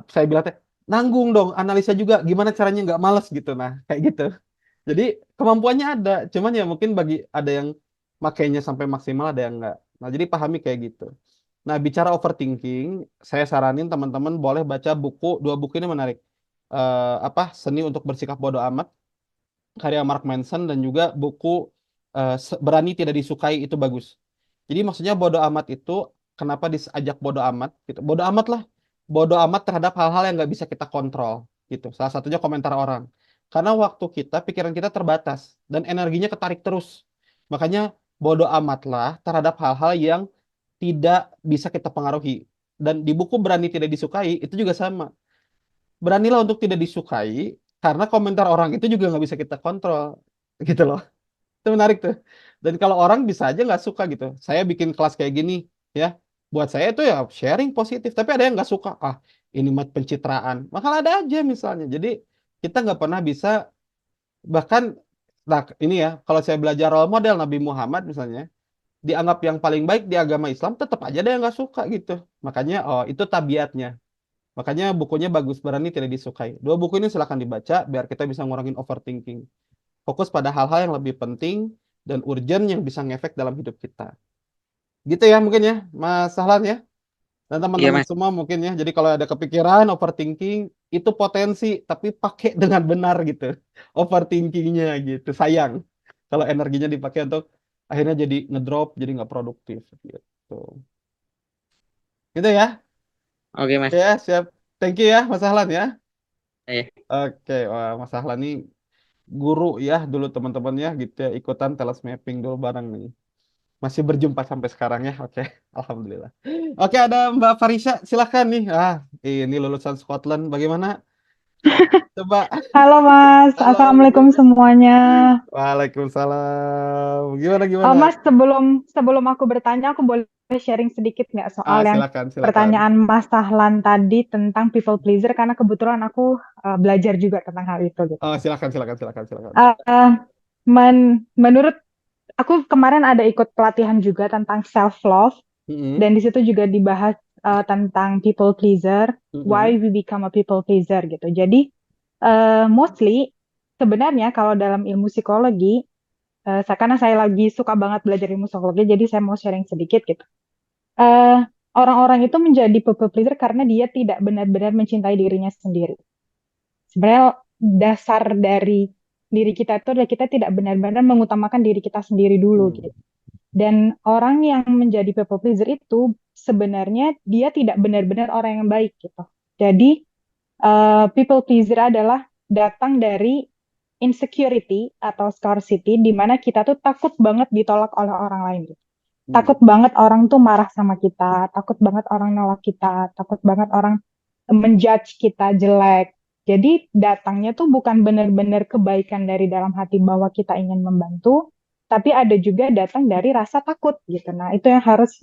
saya bilang teh nanggung dong analisa juga gimana caranya nggak malas gitu, nah kayak gitu. Jadi kemampuannya ada, cuman ya mungkin bagi ada yang makainya sampai maksimal, ada yang nggak. Nah jadi pahami kayak gitu. Nah bicara overthinking, saya saranin teman-teman boleh baca buku, 2 buku ini menarik. Apa Seni untuk Bersikap Bodoh Amat karya Mark Manson, dan juga buku Berani Tidak Disukai, itu bagus. Jadi maksudnya bodoh amat itu kenapa diajak bodoh amat gitu. Bodoh amat lah. Bodoh amat terhadap hal-hal yang nggak bisa kita kontrol gitu. Salah satunya komentar orang. Karena waktu kita, pikiran kita terbatas dan energinya ketarik terus. Makanya bodoh amatlah terhadap hal-hal yang tidak bisa kita pengaruhi. Dan di buku Berani Tidak Disukai itu juga sama. Beranilah untuk tidak disukai karena komentar orang itu juga nggak bisa kita kontrol gitu loh. Itu menarik tuh. Dan kalau orang bisa aja nggak suka gitu. Saya bikin kelas kayak gini, ya. Buat saya itu ya sharing positif. Tapi ada yang nggak suka. Ah, ini mah pencitraan. Maka ada aja misalnya. Jadi kita nggak pernah bisa, bahkan, nah ini ya, kalau saya belajar role model Nabi Muhammad misalnya, dianggap yang paling baik di agama Islam, tetap aja ada yang nggak suka gitu. Makanya, oh itu tabiatnya. Makanya bukunya bagus, Berani Tidak Disukai. 2 buku ini silahkan dibaca biar kita bisa ngurangin overthinking. Fokus pada hal-hal yang lebih penting dan urgent yang bisa ngefek dalam hidup kita. Gitu ya mungkin ya, Mas Sahlan ya. Dan Iya teman-teman Mas. semua mungkin ya. Jadi kalau ada kepikiran, overthinking, itu potensi, tapi pakai dengan benar gitu. Overthinkingnya gitu. Sayang kalau energinya dipakai untuk akhirnya jadi ngedrop, jadi nggak produktif gitu. Gitu ya. Oke, Mas. Ya, siap. Thank you ya, Mas Ahlan ya. Eh, Oke, wah, Mas Ahlan nih guru ya dulu teman-teman ya gitu ya, ikutan teles mapping dulu bareng nih. Masih berjumpa sampai sekarang ya. Oke, alhamdulillah. Oke, ada Mbak Farisha, silakan nih. Ini lulusan Scotland. Bagaimana? Coba. Halo Mas, Halo. Assalamualaikum semuanya. Waalaikumsalam. Gimana gimana? Mas, sebelum sebelum aku bertanya, aku boleh sharing sedikit nggak soal yang Silakan silakan. pertanyaan Mas Sahlan tadi tentang people pleaser, karena kebetulan aku belajar juga tentang hal itu gitu. Silakan silakan silakan silakan. Eh, Menurut aku kemarin ada ikut pelatihan juga tentang self love, Mm-mm, dan di situ juga dibahas tentang people pleaser, why mm-mm, we become a people pleaser gitu. Jadi mostly sebenarnya kalau dalam ilmu psikologi, karena saya lagi suka banget belajar ilmu psikologi, jadi saya mau sharing sedikit gitu. Eh, Orang-orang itu menjadi people pleaser karena dia tidak benar-benar mencintai dirinya sendiri. Sebenarnya dasar dari diri kita itu adalah kita tidak benar-benar mengutamakan diri kita sendiri dulu mm, gitu. Dan orang yang menjadi people pleaser itu sebenarnya dia tidak benar-benar orang yang baik gitu. Jadi people pleaser adalah datang dari insecurity atau scarcity, di mana kita tuh takut banget ditolak oleh orang lain gitu. mm, Takut banget orang tuh marah sama kita, takut banget orang nolak kita, takut banget orang menjudge kita jelek. Jadi datangnya tuh bukan benar-benar kebaikan dari dalam hati bahwa kita ingin membantu, tapi ada juga datang dari rasa takut gitu. Nah, itu yang harus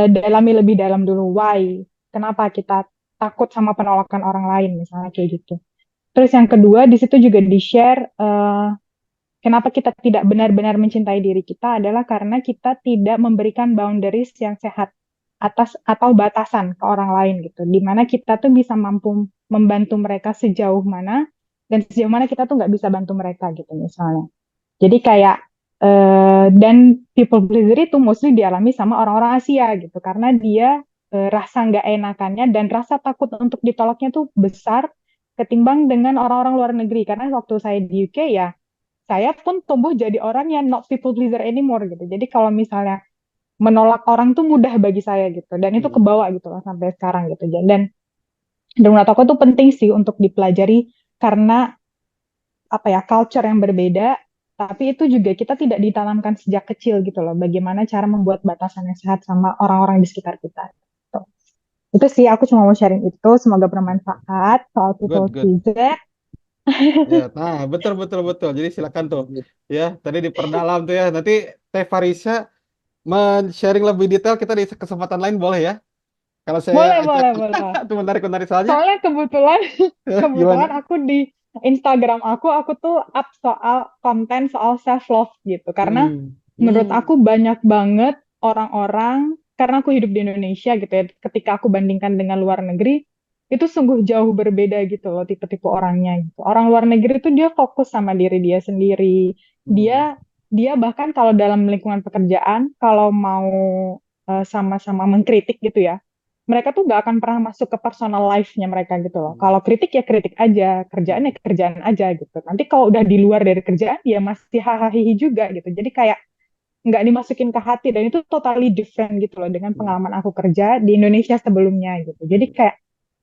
dalami lebih dalam dulu. Why? Kenapa kita takut sama penolakan orang lain, misalnya kayak gitu. Terus yang kedua, di situ juga di-share kenapa kita tidak benar-benar mencintai diri kita adalah karena kita tidak memberikan boundaries yang sehat atas atau batasan ke orang lain gitu. Di mana kita tuh bisa mampu membantu mereka sejauh mana dan sejauh mana kita tuh nggak bisa bantu mereka gitu misalnya. Jadi kayak dan people pleaser itu mostly dialami sama orang-orang Asia gitu karena dia rasa nggak enakannya dan rasa takut untuk ditolaknya tuh besar ketimbang dengan orang-orang luar negeri. Karena waktu saya di UK ya saya pun tumbuh jadi orang yang not people pleaser anymore gitu. Jadi kalau misalnya menolak orang tuh mudah bagi saya gitu. Dan itu mm. kebawa gitu loh sampai sekarang gitu. Dan menurut aku tuh penting sih untuk dipelajari karena apa ya, culture yang berbeda, tapi itu juga kita tidak ditanamkan sejak kecil gitu loh. Bagaimana cara membuat batasan yang sehat sama orang-orang di sekitar kita. Gitu. Itu sih aku cuma mau sharing itu. Semoga bermanfaat soal people Good good. pleaser. Ya, nah betul betul betul. Jadi silakan tuh ya. Tadi diperdalam tuh ya. Nanti Teh Farisha men-sharing lebih detail kita di kesempatan lain boleh ya? Kalau saya Boleh, ajak boleh, boleh. itu menarik-menarik soalnya. Soalnya kebetulan kebetulan Gimana? aku di Instagram aku tuh up soal konten soal self love gitu karena Hmm. menurut Hmm. aku banyak banget orang-orang, karena aku hidup di Indonesia gitu ya, ketika aku bandingkan dengan luar negeri itu sungguh jauh berbeda gitu loh tipe-tipe orangnya gitu. Orang luar negeri tuh dia fokus sama diri dia sendiri, Hmm. dia dia bahkan kalau dalam lingkungan pekerjaan kalau mau sama-sama mengkritik gitu ya, mereka tuh gak akan pernah masuk ke personal life-nya mereka gitu loh. Hmm. Kalau kritik ya kritik aja, kerjaan ya kerjaan aja gitu. Nanti kalau udah di luar dari kerjaan ya masih hahaha juga gitu. Jadi kayak nggak dimasukin ke hati dan itu totally different gitu loh dengan Hmm. pengalaman aku kerja di Indonesia sebelumnya gitu. Jadi kayak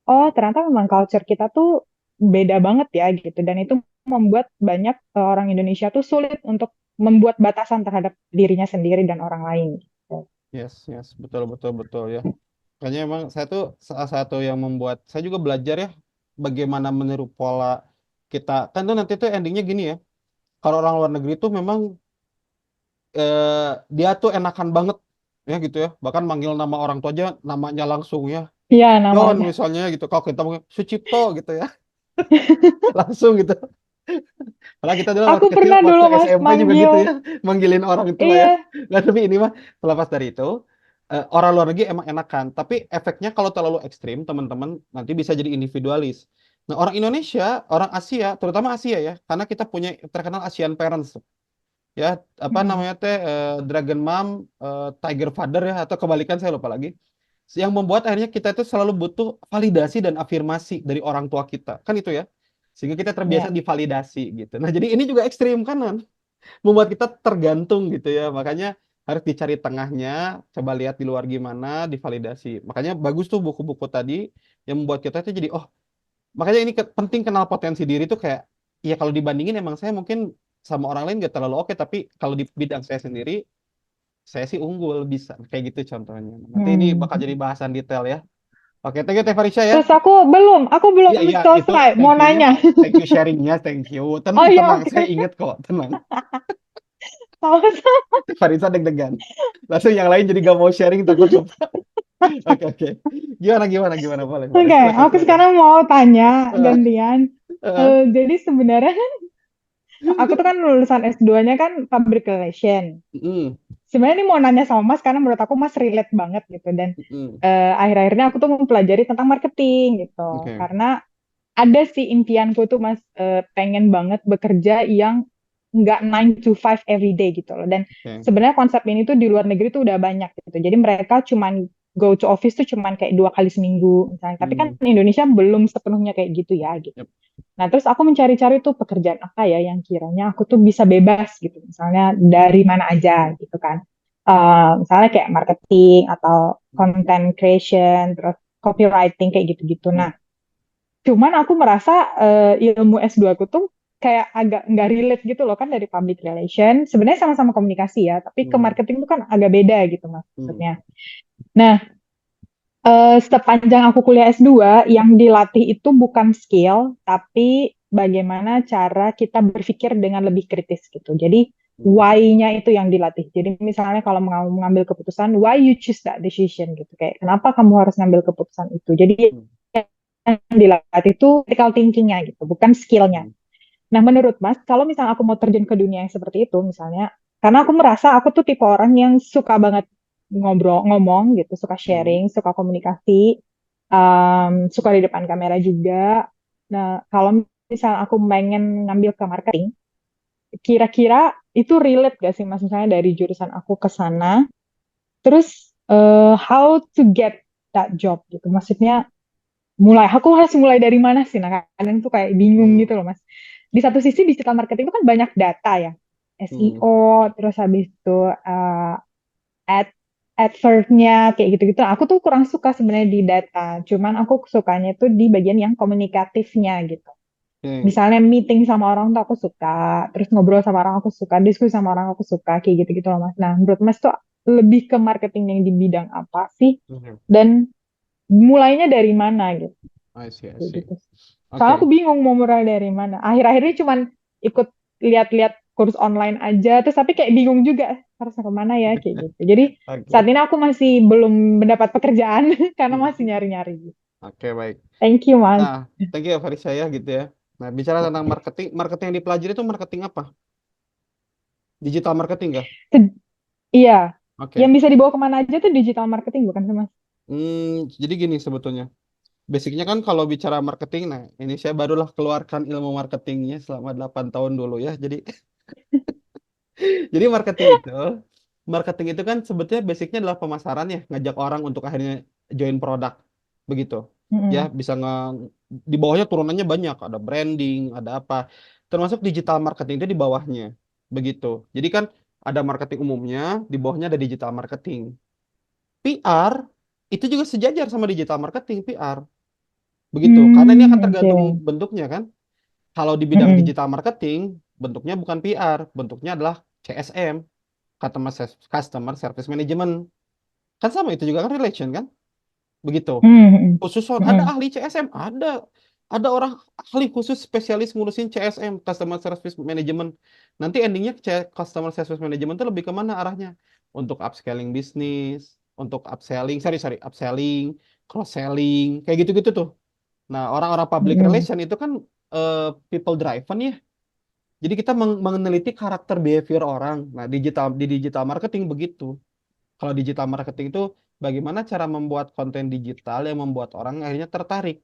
oh ternyata memang culture kita tuh beda banget ya gitu dan itu membuat banyak orang Indonesia tuh sulit untuk membuat batasan terhadap dirinya sendiri dan orang lain gitu. Yes, yes, betul, betul, betul ya. Kayaknya emang saya tuh salah satu yang membuat saya juga belajar ya bagaimana meniru pola kita. Kan tuh nanti tuh endingnya gini ya. Kalau orang luar negeri tuh memang dia tuh enakan banget ya gitu ya. Bahkan manggil nama orang tua aja namanya langsung ya. Iya John namanya. misalnya gitu. Kalau kita mau Sucipto gitu ya. Langsung gitu. Padahal kita dulu Aku waktu kecil, pernah dulu waktu Mas SMP juga manggil, gitu ya. Manggilin orang itu lah ya. iya. Nah, tapi ini mah terlepas dari itu, orang luar negeri emang enakan. Tapi efeknya kalau terlalu ekstrim, teman-teman nanti bisa jadi individualis. Nah, orang Indonesia, orang Asia, terutama Asia ya, karena kita punya terkenal Asian parents ya, apa Mm-mm. namanya teh Dragon Mom, Tiger Father ya, atau kebalikan saya lupa lagi. yang membuat akhirnya kita itu selalu butuh validasi dan afirmasi dari orang tua kita. Kan itu ya. Sehingga kita terbiasa Ya. divalidasi gitu. Nah, jadi ini juga ekstrim kanan. Membuat kita tergantung gitu ya. Makanya harus dicari tengahnya, coba lihat di luar gimana, divalidasi. Makanya bagus tuh buku-buku tadi yang membuat kita tuh jadi, oh, makanya ini penting kenal potensi diri tuh kayak, ya kalau dibandingin emang saya mungkin sama orang lain gak terlalu oke, tapi kalau di bidang saya sendiri, saya sih unggul bisa. Kayak gitu contohnya. Nanti ini bakal jadi bahasan detail ya. Oke, thank you Teh Farisya ya. Terus aku belum Iya, iya, itu selesai mau thank you-nya. nanya. Thank you sharingnya, thank you. Oh Tenang, iya, tenang, oke. saya inget kok, tenang. Sama-sama. Farisa deg-degan. Langsung yang lain jadi gak mau sharing takut lupa. Oke, oke. Gimana, gimana, gimana? Boleh, boleh. Oke, Silakan, aku silakan. sekarang mau tanya Eh, gantian. eh, Jadi sebenarnya aku tuh kan lulusan S2-nya kan Public Relation. mm, Sebenarnya ini mau nanya sama Mas karena menurut aku Mas relate banget gitu dan mm, akhir-akhirnya aku tuh mempelajari tentang marketing gitu. oke. Karena ada sih impianku tuh Mas pengen banget bekerja yang nggak 9 to 5 every day gitu loh. Dan Oke. sebenarnya konsep ini tuh di luar negeri tuh udah banyak gitu. Jadi mereka cuman go to office tuh cuman kayak 2 kali seminggu misalnya. Tapi kan Hmm, Indonesia belum sepenuhnya kayak gitu ya gitu. yep. Nah, terus aku mencari-cari tuh pekerjaan apa ya yang kiranya aku tuh bisa bebas gitu. Misalnya dari mana aja gitu kan. Misalnya kayak marketing atau content creation, terus copywriting kayak gitu-gitu. Hmm, Nah, cuman aku merasa ilmu S2 aku tuh kayak agak nggak relate gitu loh kan dari public relation. Sebenarnya sama-sama komunikasi ya, tapi ke hmm, marketing tuh kan agak beda gitu hmm, maksudnya. Nah, sepanjang aku kuliah S2, yang dilatih itu bukan skill, tapi bagaimana cara kita berpikir dengan lebih kritis gitu. Jadi, hmm, why-nya itu yang dilatih. Jadi, misalnya kalau mau mengambil keputusan, why you choose that decision gitu. Kayak, kenapa kamu harus ngambil keputusan itu. Jadi, hmm, yang dilatih itu critical thinking-nya gitu, bukan skill-nya. hmm, Nah, menurut Mas, kalau misalnya aku mau terjun ke dunia yang seperti itu, misalnya, karena aku merasa aku tuh tipe orang yang suka banget ngomong gitu, suka hmm, sharing, suka komunikasi, suka di depan kamera juga. Nah, kalau misalnya aku pengen ngambil ke marketing, kira-kira itu relate gak sih Mas, misalnya dari jurusan aku ke sana, terus how to get that job gitu, maksudnya aku harus mulai dari mana sih? Nah, kadang tuh kayak bingung hmm, gitu loh, Mas. Di satu sisi digital marketing itu kan banyak data ya, hmm, SEO, terus habis itu ad advert-nya kayak gitu-gitu. Aku tuh kurang suka sebenarnya di data, cuman aku sukanya tuh di bagian yang komunikatifnya gitu. oke. Misalnya meeting sama orang tuh aku suka, terus ngobrol sama orang aku suka, diskusi sama orang aku suka, kayak gitu-gitu loh, Mas. Nah, menurut Mas tuh lebih ke marketing yang di bidang apa sih? Mhm. Dan mulainya dari mana gitu? I see, I Kayak see. gitu. Soalnya aku Oke. bingung mau mulai dari mana. Akhir-akhir ini cuman ikut lihat-lihat kursus online aja, terus tapi kayak bingung juga harus ke mana ya kayak gitu. Jadi saat Oke. ini aku masih belum mendapat pekerjaan karena masih Hmm, nyari-nyari. oke, baik. Thank you, Mas. Nah, thank you Farisa ya gitu ya. Nah, bicara tentang marketing, marketing yang dipelajari itu marketing apa? Digital marketing kah? Iya, Oke. yang bisa dibawa kemana aja tuh digital marketing bukan sih, Mas? Jadi gini sebetulnya. Basicnya kan kalau bicara marketing, nah ini saya barulah keluarkan ilmu marketingnya selama 8 tahun dulu ya. Jadi marketing itu kan sebetulnya basicnya adalah pemasaran ya, ngajak orang untuk akhirnya join produk, begitu. Ya, Mm-mm. bisa di bawahnya turunannya banyak, ada branding, ada apa. Termasuk digital marketing itu di bawahnya, begitu. Jadi kan ada marketing umumnya, di bawahnya ada digital marketing. PR itu juga sejajar sama digital marketing PR. Begitu, karena ini akan Oke. tergantung bentuknya kan. Kalau di bidang Mm-mm. digital marketing, bentuknya bukan PR, bentuknya adalah CSM, Customer Service Management. Kan sama itu juga kan relation kan? Begitu. Mm-mm. Khusus ada Mm-mm. ahli CSM, ada orang ahli khusus spesialis ngurusin CSM, Customer Service Management. Nanti endingnya Customer Service Management itu lebih kemana arahnya? Untuk upscaling bisnis, untuk upselling, upselling, cross selling, kayak gitu-gitu tuh. Nah, orang-orang public Mm-mm. relation itu kan people driven ya. Jadi kita meneliti karakter behavior orang. Nah, di digital marketing begitu. Kalau digital marketing itu bagaimana cara membuat konten digital yang membuat orang akhirnya tertarik.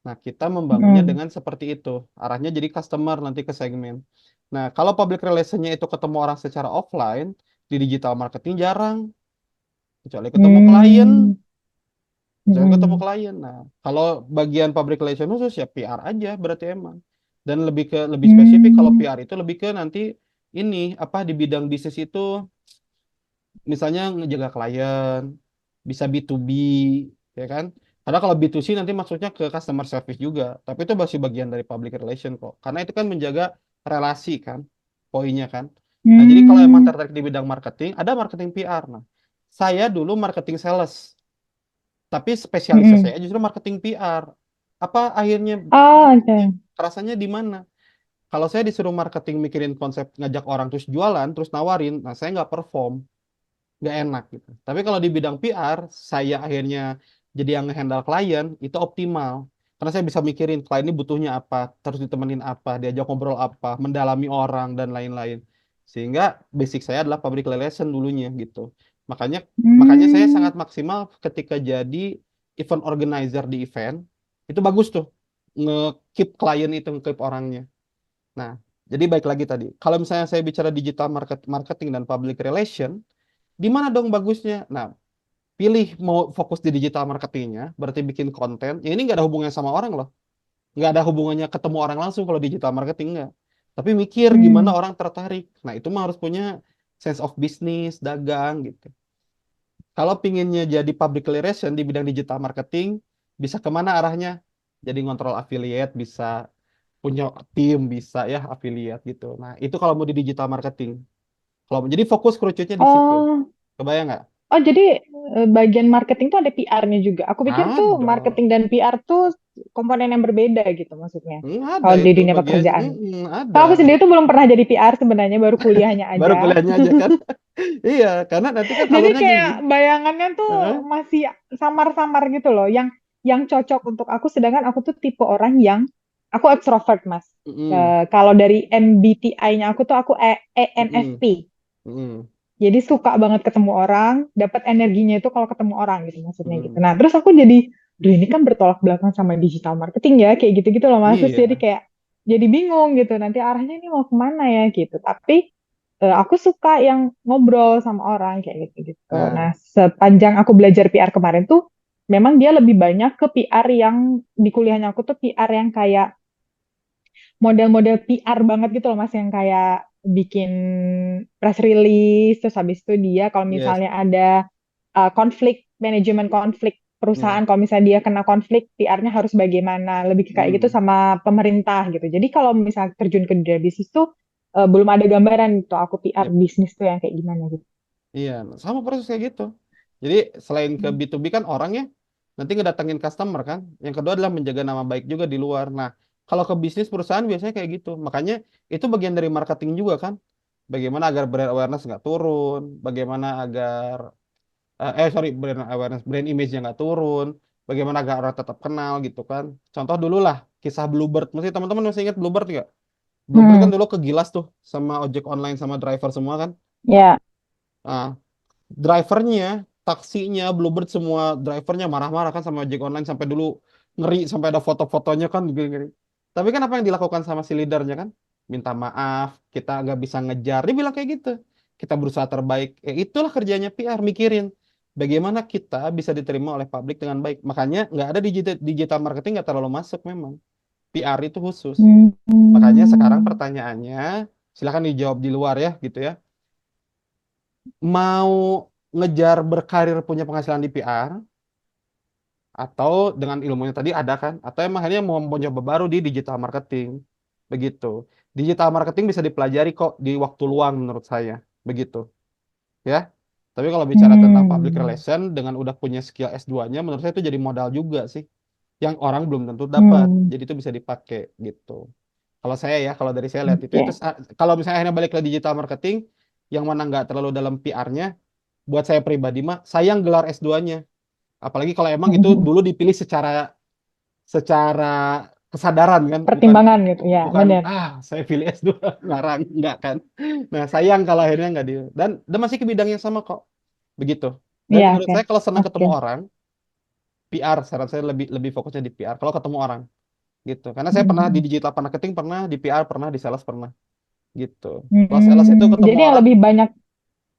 Nah, kita membangunnya Mm-mm. dengan seperti itu. Arahnya jadi customer nanti ke segmen. Nah, kalau public relationnya itu ketemu orang secara offline, di digital marketing jarang. Kecuali ketemu klien. Mm. Jangan ketemu Mm-mm. klien. Nah, kalau bagian public relation khusus ya PR aja berarti emang. Dan lebih spesifik kalau Hmm. PR itu lebih ke nanti ini apa di bidang bisnis itu misalnya ngejaga klien, bisa B2B, ya kan? Karena kalau B2C nanti maksudnya ke customer service juga, tapi itu masih bagian dari public relation kok. Karena itu kan menjaga relasi kan, poinnya kan. Nah, jadi kalau emang Hmm. tertarik di bidang marketing, ada marketing PR. Nah, saya dulu marketing sales, tapi spesialisasi Mm-mm. saya justru marketing PR. Apa akhirnya Oh, oke. rasanya di mana? Kalau saya disuruh marketing mikirin konsep ngajak orang terus jualan, terus nawarin, nah saya nggak perform, nggak enak gitu. Tapi kalau di bidang PR, saya akhirnya jadi yang ngehandle klien itu optimal. Karena saya bisa mikirin klien ini butuhnya apa, terus ditemenin apa, diajak ngobrol apa, mendalami orang dan lain-lain. Sehingga basic saya adalah public relation dulunya gitu. Makanya makanya saya Hmm. sangat maksimal ketika jadi event organizer di event. Itu bagus tuh nge-keep klien itu, nge-keep orangnya. Nah, jadi baik lagi tadi. Kalau misalnya saya bicara digital marketing dan public relation, di mana dong bagusnya? Nah, pilih mau fokus di digital marketingnya, berarti bikin konten. Ya ini nggak ada hubungannya sama orang loh. Nggak ada hubungannya ketemu orang langsung kalau digital marketing nggak. Tapi mikir gimana Hmm. orang tertarik. Nah, itu mah harus punya sense of business, dagang gitu. Kalau pinginnya jadi public relation di bidang digital marketing, bisa kemana arahnya? Jadi ngontrol affiliate, bisa punya tim, bisa ya affiliate gitu. Nah, itu kalau mau di digital marketing. Kalau jadi fokus kerucutnya di situ. Oh, Kebayang nggak? oh jadi bagian marketing tuh ada PR-nya juga. Aku pikir tuh Ada. marketing dan PR tuh komponen yang berbeda gitu maksudnya. Ada Kalau di itu dunia bagian. pekerjaan. Ada. Kalau aku sendiri tuh belum pernah jadi PR sebenarnya, baru kuliahnya Baru aja. kuliahnya aja kan. Iya, karena nanti kan Jadi alurnya gini. kayak bayangannya tuh Heeh. masih samar-samar gitu loh. Yang cocok untuk aku, sedangkan aku tuh tipe orang yang aku extrovert, Mas. Mm-mm. Kalau dari MBTI-nya aku tuh aku Mm-mm. ENFP. Mm-mm. Jadi suka banget ketemu orang, dapat energinya itu kalau ketemu orang gitu maksudnya gitu. Mm-mm. Nah, terus aku jadi, duh ini kan bertolak belakang sama digital marketing ya, kayak gitu-gitu loh Mas. Terus jadi Iya. kayak jadi bingung gitu, nanti arahnya ini mau kemana ya gitu. Tapi aku suka yang ngobrol sama orang kayak gitu-gitu. Nah, Nah, sepanjang aku belajar PR kemarin tuh, memang dia lebih banyak ke PR yang di kuliahnya aku tuh PR yang kayak model-model PR banget gitu loh Mas, yang kayak bikin press release, terus habis itu dia kalau yes. misalnya ada konflik, manajemen konflik Ya. perusahaan, kalau misalnya dia kena konflik, PR-nya harus bagaimana, lebih ke kayak gitu Mm. sama pemerintah gitu. Jadi kalau misalnya terjun ke dunia bisnis tuh belum ada gambaran gitu, aku PR Yep. bisnis tuh yang kayak gimana gitu. Iya, sama proses kayak gitu. Jadi selain ke B2B kan orangnya nanti ngedatengin customer kan. Yang kedua adalah menjaga nama baik juga di luar. Nah, kalau ke bisnis perusahaan biasanya kayak gitu. Makanya itu bagian dari marketing juga kan. Bagaimana agar brand awareness nggak turun, bagaimana agar sorry, brand awareness, brand image-nya nggak turun, bagaimana agar orang tetap kenal gitu kan. Contoh dulu lah kisah Bluebird. Mesti teman-teman masih ingat Bluebird nggak? Bluebird kan Hmm, dulu kegilas tuh sama ojek online sama driver semua kan. ya. Nah, drivernya, taksinya, Bluebird semua drivernya marah-marah kan sama ojek online sampai dulu ngeri sampai ada foto-fotonya kan ngeri. Tapi kan apa yang dilakukan sama si leadernya kan? Minta maaf, kita nggak bisa ngejar. Dia bilang kayak gitu. Kita berusaha terbaik. Itulah kerjanya PR, mikirin bagaimana kita bisa diterima oleh publik dengan baik. Makanya nggak ada digital marketing nggak terlalu masuk memang. PR itu khusus. Makanya sekarang Hmm. pertanyaannya, silakan dijawab di luar ya gitu ya. Mau ngejar berkarir punya penghasilan di PR atau dengan ilmunya tadi ada kan atau emang hanya mau mencoba baru di digital marketing begitu. Digital marketing bisa dipelajari kok di waktu luang menurut saya begitu ya. Tapi kalau bicara tentang public Hmm. relation dengan udah punya skill S2-nya menurut saya itu jadi modal juga sih yang orang belum tentu dapat, Hmm. jadi itu bisa dipakai gitu. Kalau saya ya, kalau dari saya lihat itu Oke. kalau misalnya akhirnya balik ke digital marketing yang mana nggak terlalu dalam PR-nya, buat saya pribadi mah sayang gelar S2-nya. Apalagi kalau emang itu dulu dipilih secara secara kesadaran kan, bukan Pertimbangan gitu ya, bukan benar. saya pilih S2 ngarang enggak kan. Nah, sayang kalau akhirnya nggak dan masih ke bidang yang sama kok. Begitu. Dan Iya, menurut oke. saya kalau senang Oke. ketemu orang, PR saran saya lebih lebih fokusnya di PR kalau ketemu orang gitu. Karena saya pernah di Hmm. digital marketing, pernah di PR, pernah di sales, pernah gitu. Kalau sales itu Hmm. ketemu Jadi yang orang, lebih banyak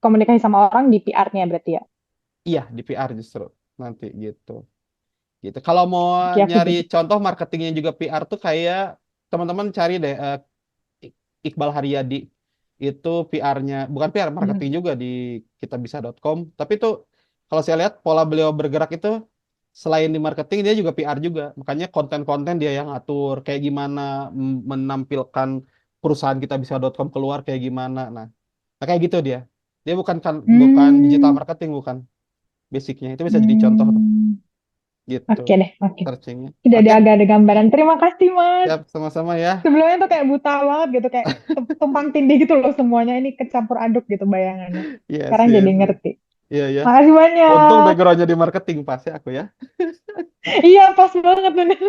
komunikasi sama orang di PR-nya berarti ya. iya di PR justru nanti gitu. Gitu. Kalau mau Oke, aku nyari jadi. contoh marketingnya juga PR tuh kayak teman-teman cari deh Iqbal Haryadi itu PR-nya bukan PR marketing juga di kitabisa.com tapi tuh kalau saya lihat pola beliau bergerak itu selain di marketing dia juga PR juga makanya konten-konten dia yang atur kayak gimana menampilkan perusahaan kitabisa.com keluar kayak gimana nah kayak gitu dia dia bukan digital Hmm, marketing bukan basicnya itu bisa jadi contoh tuh hmm. gitu Oke deh, oke. searchingnya Udah oke agak ada gambaran. Terima kasih, Mas. siap sama-sama ya Sebelumnya tuh kayak buta banget gitu, kayak tumpang tindih gitu loh semuanya. Ini kecampur aduk gitu bayangannya. yes Sekarang jadi yes yes. ngerti. Iya ya. Makasih Untung banyak. backgroundnya di marketing pas ya aku ya. Iya, pas banget bener.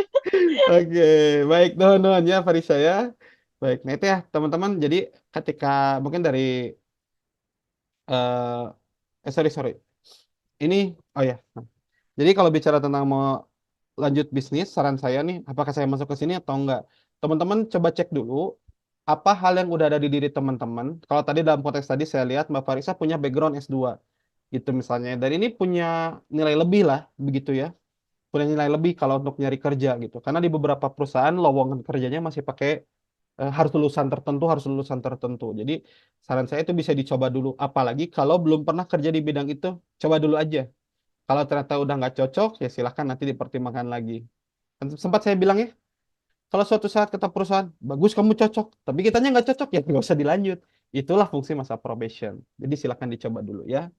Oke, baik teman-teman ya Farisa ya. Baik, nah itu ya teman-teman. Jadi ketika mungkin dari sorry. Ini oh ya. Jadi kalau bicara tentang mau lanjut bisnis, saran saya nih, apakah saya masuk ke sini atau enggak? Teman-teman coba cek dulu apa hal yang udah ada di diri teman-teman. Kalau tadi dalam konteks tadi saya lihat Mbak Farisa punya background S2 gitu misalnya. Dan ini punya nilai lebih lah begitu ya. Punya nilai lebih kalau untuk nyari kerja gitu. Karena di beberapa perusahaan lowongan kerjanya masih pakai harus lulusan tertentu. Jadi saran saya itu bisa dicoba dulu. Apalagi kalau belum pernah kerja di bidang itu, coba dulu aja. Kalau ternyata udah nggak cocok, ya silahkan nanti dipertimbangkan lagi. Kan sempat saya bilang ya, kalau suatu saat kata perusahaan, bagus kamu cocok, tapi kitanya nggak cocok, ya nggak usah dilanjut. Itulah fungsi masa probation. Jadi silahkan dicoba dulu ya.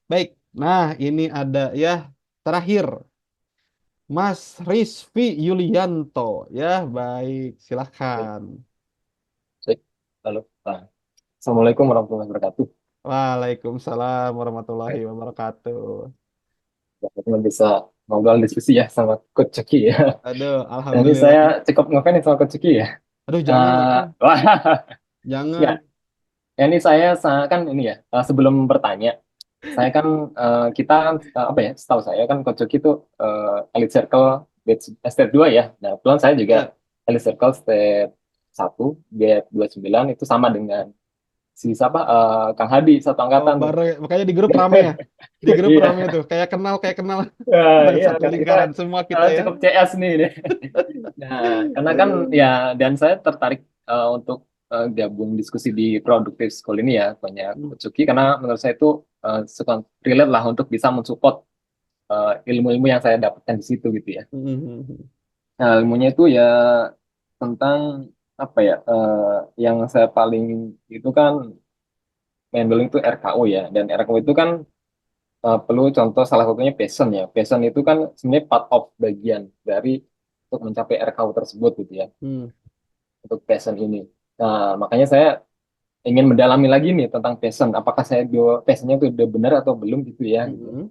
Baik, nah ini ada ya terakhir. Mas Rizvi Yulianto. Ya, baik. Silahkan. Baik. Halo. Nah, Assalamualaikum warahmatullahi wabarakatuh. Waalaikumsalam warahmatullahi Baik. wabarakatuh. Teman bisa ngobrol diskusi ya sama Coach Cuki ya. Aduh, Jadi alhamdulillah. saya cukup ngefans sama Coach Cuki ya. Aduh, jangan atuh. Wah, Jangan. ya. Ini saya kan ini ya. Sebelum bertanya, saya kan kita apa ya? Setahu saya kan Coach Cuki itu Elite Circle batch step 2 ya. Nah, kebetulan saya juga Ya. Elite Circle step 1 batch 29 itu sama dengan si siapa Kang Hadi satu Oh, angkatan tuh. bareng. Makanya di grup rame ya. Di grup Iya. rame tuh. Kayak kenal Nah, dari iya satu kan kita lingkaran semua kita ya. cukup CS nih deh. Nah, karena kan ya dan saya tertarik untuk gabung diskusi di Productive School ini ya banyak Hmm. Cuki karena menurut saya itu suka relate lah untuk bisa mensupport ilmu-ilmu yang saya dapatkan di situ gitu ya. Hmm. Nah, ilmunya itu ya tentang apa ya yang saya paling itu kan handling itu RKO ya dan RKO itu kan perlu contoh salah satunya passion ya. Passion itu kan sebenarnya part of bagian dari untuk mencapai RKU tersebut gitu ya, Hmm. untuk passion ini. Nah, makanya saya ingin mendalami lagi nih tentang passion. Apakah saya passionnya itu udah benar atau belum gitu ya. Gitu. Hmm.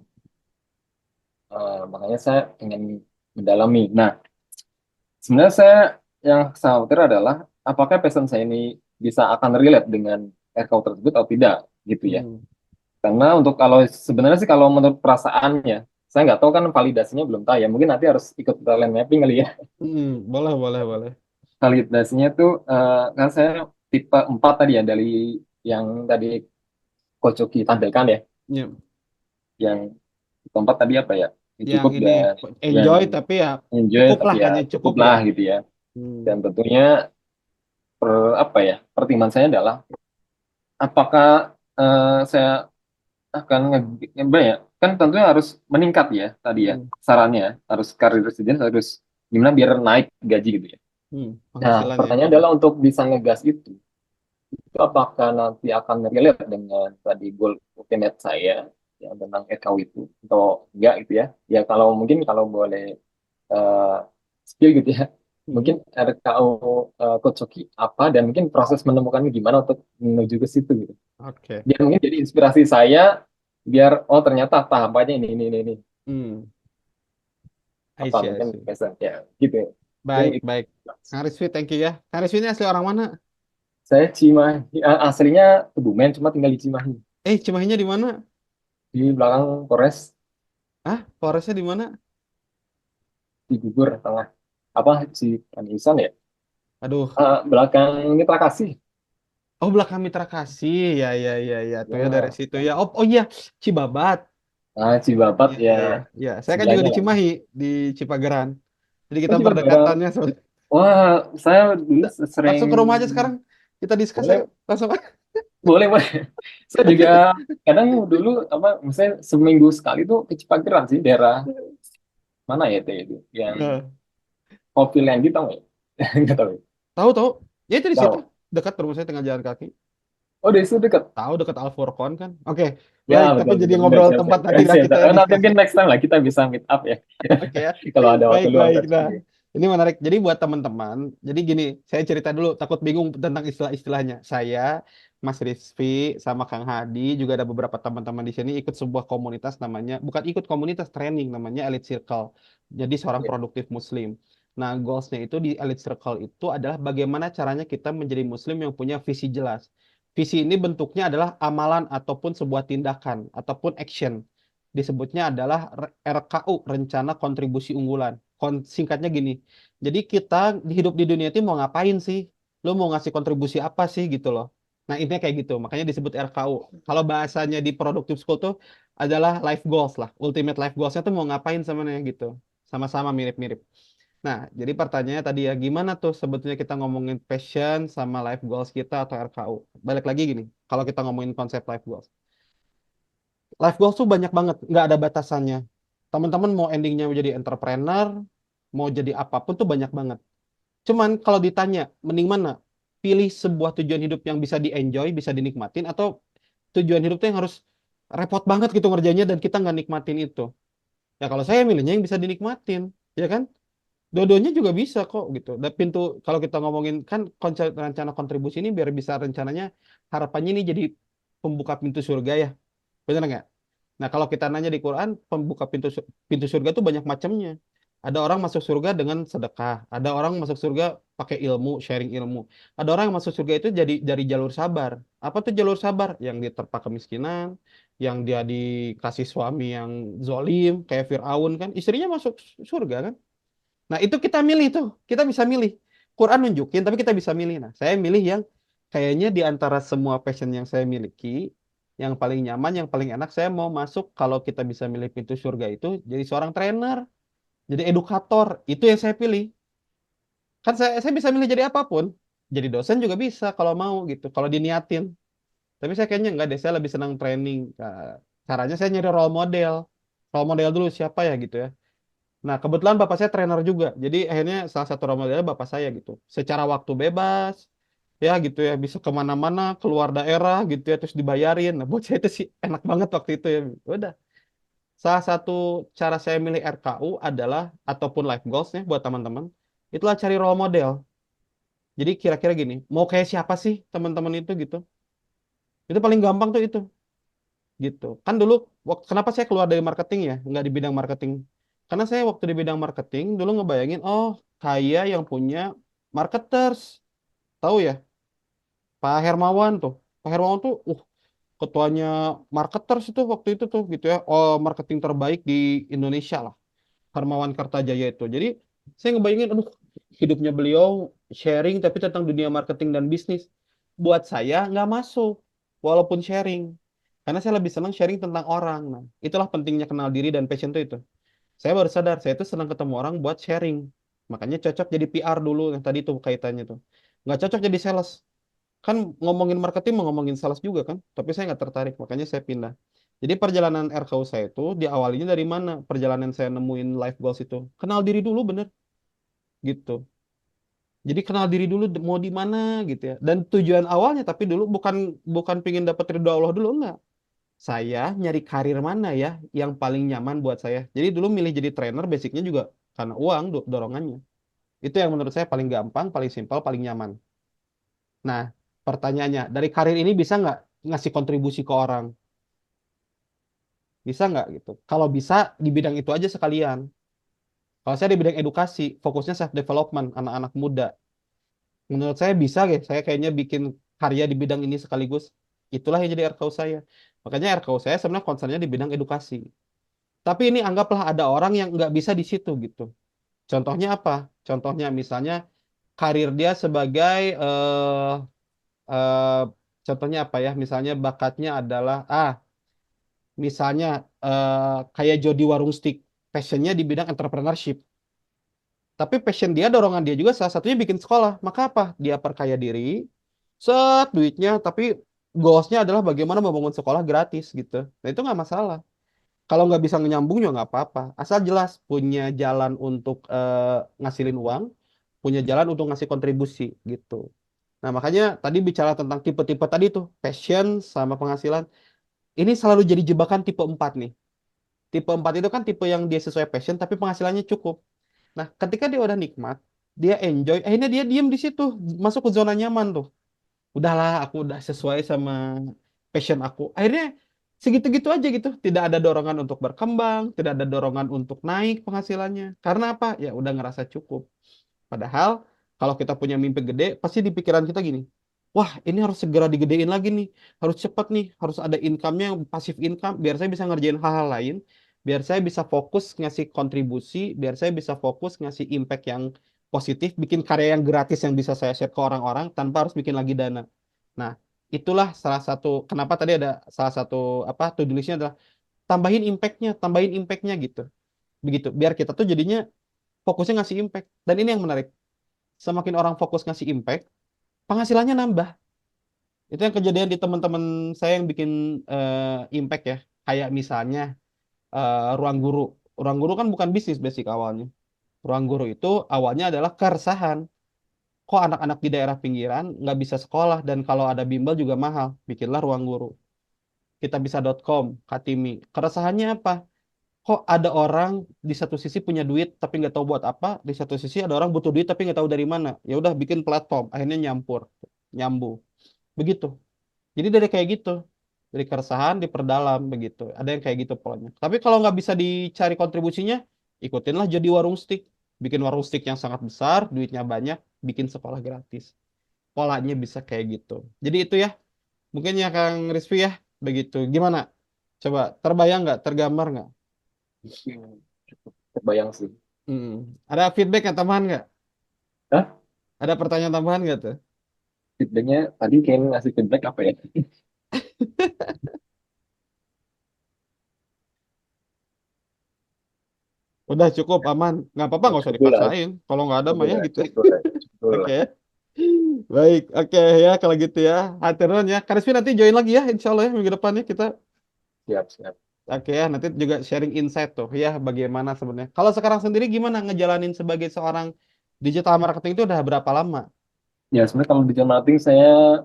Makanya saya ingin mendalami. Nah, sebenarnya saya yang khawatir adalah apakah passion saya ini bisa akan relate dengan RKU tersebut atau tidak gitu ya. Hmm. Karena untuk kalau sebenarnya sih kalau menurut perasaannya, saya nggak tahu kan validasinya belum tahu ya. Mungkin nanti harus ikut talent mapping kali ya. Boleh. Validasinya tuh kan saya tipe 4 tadi ya dari yang tadi Coach Oki tampilkan ya. Ya. Yang tipe 4 tadi apa ya? Yang Cukup ini dan yang enjoy tapi ya enjoy cukup lah tapi ya kayaknya cukup cukup ya. lah gitu ya. Hmm. Dan tentunya apa ya? Pertimbangan saya adalah apakah saya akan ya kan tentunya harus meningkat ya tadi ya Hmm. sarannya harus karir resident harus gimana biar naik gaji gitu ya. Nah Penghasilannya. pertanyaan adalah untuk bisa ngegas itu apakah nanti akan relate dengan tadi goal ultimate saya yang tentang RKU itu atau enggak gitu ya. Ya kalau mungkin kalau boleh eh spill gitu ya. Hmm. Mungkin RKU Coach Oki apa dan mungkin proses menemukannya gimana untuk menuju ke situ gitu. Oke. Biar mungkin jadi inspirasi saya biar oh ternyata tahapannya ini Hmm. I apa see, I mungkin see. biasa ya gitu ya. Mungkin Baik. Kang Rizvi, thank you ya. Kang Rizvi ini asli orang mana? saya Cimahi aslinya Kebumen cuma tinggal di Cimahi Cimahinya di mana? di belakang Polres Forestnya di mana? di Gugur tengah apa si Panisan ya. Aduh. Belakang Mitra Kasih Oh, belakang Mitra Kasih. Ya. Tuh ya dari ya. situ ya. Oh iya, Cibabat. Ah, Cibapat Iya, ya, ya. Saya kan juga sebelahnya di lah. Cimahi, di Cipageran. Jadi Oh, kita Cipageran. berdekatannya. Wah, saya dulu sering Langsung ke rumah aja sekarang. Kita discuss boleh aja. Langsung. boleh boleh. Saya juga Oke. kadang dulu apa, misalnya seminggu sekali tuh ke Cipageran sih, daerah mana ya itu yang Nah, Coffee Land gitu nggak ya? Nggak tahu. tahu tahu. Ya itu di situ. Tahu. Dekat rumah saya tinggal jalan kaki. Oh, dari situ dekat. Tahu dekat Alforkon kan. Oke, Ya, baik. Tapi betul jadi betul. Benar, ngobrol siap tempat siap. nanti lah Siap. kita ya Nanti diskusi. mungkin next time lah kita bisa meet up ya. Oke ya. Kalau ada waktu Baik, luang baik. dari Nah, sini. ini menarik. Jadi buat teman-teman, jadi gini, saya cerita dulu, takut bingung tentang istilah-istilahnya. Saya, Mas Rizvi, sama Kang Hadi, juga ada beberapa teman-teman di sini ikut sebuah komunitas namanya, bukan ikut komunitas training, namanya Elite Circle. Jadi seorang Iya. produktif Muslim. Nah, goalsnya itu di Elite Circle itu adalah bagaimana caranya kita menjadi Muslim yang punya visi jelas. Visi ini bentuknya adalah amalan ataupun sebuah tindakan ataupun action. Disebutnya adalah RKU, Rencana Kontribusi Unggulan. Singkatnya gini. Jadi kita hidup di dunia itu mau ngapain sih? Lo mau ngasih kontribusi apa sih gitu loh. Nah, intinya kayak gitu. Makanya disebut RKU. Kalau bahasanya di Productive School tuh adalah life goals lah. Ultimate life goals-nya tuh mau ngapain sebenarnya gitu. Sama-sama mirip-mirip. Nah, jadi pertanyaannya tadi ya, gimana tuh sebetulnya kita ngomongin passion sama life goals kita atau RKU? Balik lagi gini, kalau kita ngomongin konsep life goals. Life goals tuh banyak banget, nggak ada batasannya. Teman-teman mau endingnya mau jadi entrepreneur, mau jadi apapun tuh banyak banget. Cuman kalau ditanya, mending mana? Pilih sebuah tujuan hidup yang bisa di-enjoy, bisa dinikmatin, atau tujuan hidup tuh yang harus repot banget gitu ngerjainnya dan kita nggak nikmatin itu. Ya kalau saya milihnya yang bisa dinikmatin, ya kan? Dua-duanya juga bisa kok gitu. Dan pintu kalau kita ngomongin kan konsep rencana kontribusi ini biar bisa rencananya harapannya ini jadi pembuka pintu surga ya. Benar nggak? Nah, kalau kita nanya di Quran, pembuka pintu surga itu banyak macamnya. Ada orang masuk surga dengan sedekah, ada orang masuk surga pakai ilmu, sharing ilmu. Ada orang yang masuk surga itu jadi dari jalur sabar. Apa tuh jalur sabar? Yang diterpa kemiskinan, yang dia dikasih suami yang zolim, kayak Firaun kan, istrinya masuk surga kan. Nah, itu kita milih tuh. Kita bisa milih. Quran nunjukin, tapi kita bisa milih. Nah, saya milih yang kayaknya di antara semua passion yang saya miliki, yang paling nyaman, yang paling enak, saya mau masuk kalau kita bisa milih pintu surga itu jadi seorang trainer, jadi edukator. Itu yang saya pilih. Kan saya bisa milih jadi apapun. Jadi dosen juga bisa kalau mau gitu, kalau diniatin. Tapi saya kayaknya enggak deh, saya lebih senang training. Nah, caranya saya nyari role model. Role model dulu siapa ya gitu ya. Nah, kebetulan bapak saya trainer juga. Jadi akhirnya salah satu role modelnya bapak saya gitu. Secara waktu bebas, ya gitu ya, bisa kemana-mana, keluar daerah gitu ya, terus dibayarin. Nah, buat saya itu sih enak banget waktu itu ya. Udah. Salah satu cara saya milih RKU adalah, ataupun life goals-nya buat teman-teman, itulah cari role model. Jadi kira-kira gini, mau kayak siapa sih teman-teman itu gitu. Itu paling gampang tuh itu. Gitu. Kan dulu kenapa saya keluar dari marketing ya, nggak di bidang marketing? Karena saya waktu di bidang marketing dulu ngebayangin, oh kaya yang punya marketers, tahu ya, Pak Hermawan tuh. Pak Hermawan tuh, ketuanya marketers itu waktu itu tuh gitu ya, oh marketing terbaik di Indonesia lah, Hermawan Kartajaya itu. Jadi saya ngebayangin, aduh hidupnya beliau sharing tapi tentang dunia marketing dan bisnis. Buat saya nggak masuk, walaupun sharing. Karena saya lebih senang sharing tentang orang. Nah, itulah pentingnya kenal diri dan passion itu. Saya baru sadar, saya itu senang ketemu orang buat sharing. Makanya cocok jadi PR dulu, yang tadi tuh kaitannya tuh. Nggak cocok jadi sales. Kan ngomongin marketing mau ngomongin sales juga kan. Tapi saya nggak tertarik, makanya saya pindah. Jadi perjalanan RKU saya itu diawalinya dari mana? Perjalanan saya nemuin life goals itu. Kenal diri dulu bener gitu. Jadi kenal diri dulu mau di mana gitu ya. Dan tujuan awalnya tapi dulu bukan bukan pingin dapat ridho Allah dulu enggak. Saya nyari karir mana ya yang paling nyaman buat saya. Jadi dulu milih jadi trainer basicnya juga karena uang dorongannya. Itu yang menurut saya paling gampang, paling simpel, paling nyaman. Nah, pertanyaannya, dari karir ini bisa nggak ngasih kontribusi ke orang? Bisa nggak gitu? Kalau bisa, di bidang itu aja sekalian. Kalau saya di bidang edukasi, fokusnya self development anak-anak muda. Menurut saya bisa ya, saya kayaknya bikin karya di bidang ini sekaligus. Itulah yang jadi RKU saya. Makanya RKU saya sebenarnya concernnya di bidang edukasi. Tapi ini anggaplah ada orang yang nggak bisa di situ gitu. Contohnya apa? Contohnya misalnya karir dia sebagai eh, contohnya apa ya? Misalnya bakatnya adalah Misalnya kayak Jody Warung Stick, passionnya di bidang entrepreneurship. Tapi passion dia, dorongan dia juga salah satunya bikin sekolah. Maka apa? Dia perkaya diri, set duitnya, tapi goalsnya adalah bagaimana membangun sekolah gratis gitu. Nah itu nggak masalah. Kalau nggak bisa nyambung juga nggak apa-apa. Asal jelas punya jalan untuk ngasilin uang, punya jalan untuk ngasih kontribusi gitu. Nah makanya tadi bicara tentang tipe-tipe tadi tuh, passion sama penghasilan. Ini selalu jadi jebakan tipe 4 nih. Tipe 4 itu kan tipe yang dia sesuai passion tapi penghasilannya cukup. Nah, ketika dia udah nikmat, dia enjoy, akhirnya dia diem di situ, masuk ke zona nyaman tuh. Udahlah, aku udah sesuai sama passion aku. Akhirnya segitu-gitu aja gitu. Tidak ada dorongan untuk berkembang, tidak ada dorongan untuk naik penghasilannya. Karena apa? Ya udah ngerasa cukup. Padahal kalau kita punya mimpi gede, pasti di pikiran kita gini, wah ini harus segera digedein lagi nih, harus cepat nih, harus ada income-nya yang pasif income, biar saya bisa ngerjain hal-hal lain, biar saya bisa fokus ngasih kontribusi, biar saya bisa fokus ngasih impact yang positif, bikin karya yang gratis yang bisa saya share ke orang-orang tanpa harus bikin lagi dana. Nah, itulah salah satu, kenapa tadi ada salah satu apa to-do list-nya adalah tambahin impact-nya gitu. Begitu, biar kita tuh jadinya fokusnya ngasih impact. Dan ini yang menarik, semakin orang fokus ngasih impact, penghasilannya nambah. Itu yang kejadian di teman-teman saya yang bikin impact ya. Kayak misalnya Ruang Guru. Ruang Guru kan bukan bisnis basic awalnya. Ruang Guru itu awalnya adalah keresahan. Kok anak-anak di daerah pinggiran nggak bisa sekolah dan kalau ada bimbel juga mahal. Bikinlah Ruang Guru. Kitabisa.com, Katimi. Keresahannya apa? Kok ada orang di satu sisi punya duit tapi nggak tahu buat apa, di satu sisi ada orang butuh duit tapi nggak tahu dari mana. Ya udah bikin platform, akhirnya nyambung. Begitu. Jadi dari kayak gitu, dari keresahan diperdalam begitu. Ada yang kayak gitu polanya. Tapi kalau nggak bisa dicari kontribusinya, ikutinlah jadi warung stick. Bikin warung stick yang sangat besar, duitnya banyak, bikin sekolah gratis. Polanya bisa kayak gitu. Jadi itu ya, mungkin ya Kang Rizvi ya, begitu. Gimana? Coba terbayang nggak, tergambar nggak? Cukup terbayang sih. Hmm. Ada feedback yang tambahan nggak? Hah? Ada pertanyaan tambahan nggak tuh? Feedbacknya tadi kayak ngasih feedback apa ya? Udah cukup aman, nggak apa-apa Oh, nggak usah cukup lah, dipaksain. Kalau nggak ada mah cukup ya lah, gitu. cukup lah, cukup Oke. lah. Baik, oke ya kalau gitu ya. Hati nuhun ya. Kak Rizky nanti join lagi ya, insya Allah ya minggu depannya kita. Siap, siap. Oke ya, nanti juga sharing insight tuh ya bagaimana sebenarnya. Kalau sekarang sendiri gimana ngejalanin sebagai seorang digital marketing itu udah berapa lama? Ya, sebenarnya kalau digital marketing saya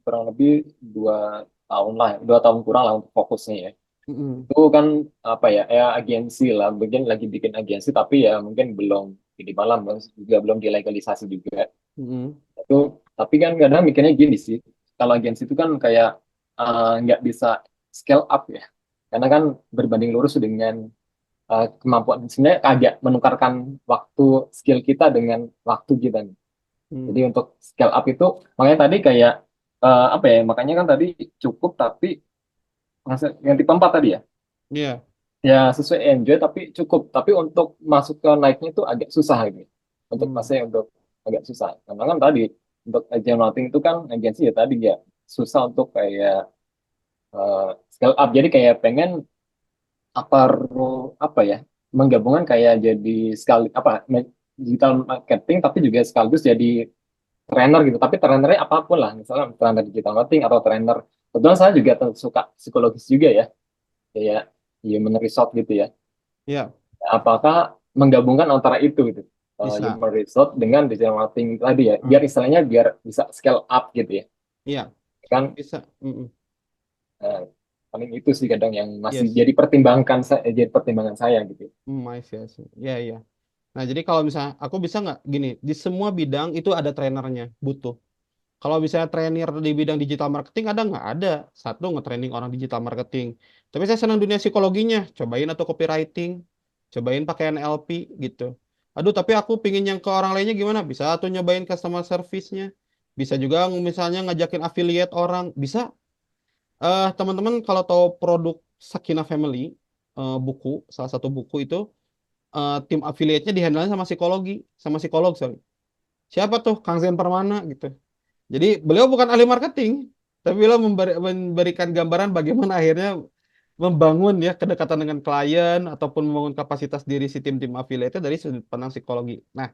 kurang lebih 2 tahun lah, 2 tahun kurang lah untuk fokusnya ya. Mm-mm. Itu kan apa ya, ya agensi lah, mungkin lagi bikin agensi, tapi ya mungkin belum di malam, juga belum dilegalisasi juga. Mm-mm. Itu, tapi kan kadang mikirnya gini sih, kalau agensi itu kan kayak nggak bisa scale up ya, karena kan berbanding lurus dengan kemampuan sebenarnya agak menukarkan waktu skill kita dengan waktu kita nih. Jadi Mm. untuk scale up itu makanya tadi kayak apa ya, makanya kan tadi cukup tapi yang tipe 4 tadi ya. Iya. Ya sesuai enjoy tapi cukup. Tapi untuk masuk ke naiknya itu agak susah gitu. Untuk Mm. masanya untuk agak susah. Karena kan tadi untuk agent marketing itu kan agensi ya tadi ya susah untuk kayak eh, scale up. Jadi kayak pengen apa ya menggabungkan kayak jadi sekali apa digital marketing tapi juga sekaligus jadi trainer gitu. Tapi trainernya apapun lah. Misalnya trainer digital marketing atau trainer. Kebetulan saya juga suka psikologis juga ya. Kayak human resource gitu ya. Iya, Apakah menggabungkan antara itu gitu, bisa. human resource dengan digital marketing tadi ya, Mm. biar istilahnya biar bisa scale up gitu ya, Iya, kan bisa. Mm-mm. eh, paling itu sih kadang yang masih Yes. jadi pertimbangan saya gitu. I see, I see. Iya, iya. Nah, jadi kalau misalnya aku bisa nggak gini, di semua bidang itu ada trainernya, butuh. Kalau misalnya trainer di bidang digital marketing ada nggak? Ada. Satu nge-training orang digital marketing. Tapi saya senang dunia psikologinya. Cobain atau copywriting. Cobain pakai NLP gitu. Aduh, tapi aku pingin yang ke orang lainnya gimana? Bisa tuh nyobain customer service-nya. Bisa juga misalnya ngajakin affiliate orang. Bisa. Teman-teman kalau tahu produk Sakina Family, buku, salah satu buku itu, tim affiliate-nya dihandle sama psikolog, sorry. Siapa tuh? Kang Zen Permana gitu. Jadi beliau bukan ahli marketing, tapi beliau memberikan gambaran bagaimana akhirnya membangun ya kedekatan dengan klien ataupun membangun kapasitas diri si tim-tim affiliate itu dari sudut pandang psikologi. Nah,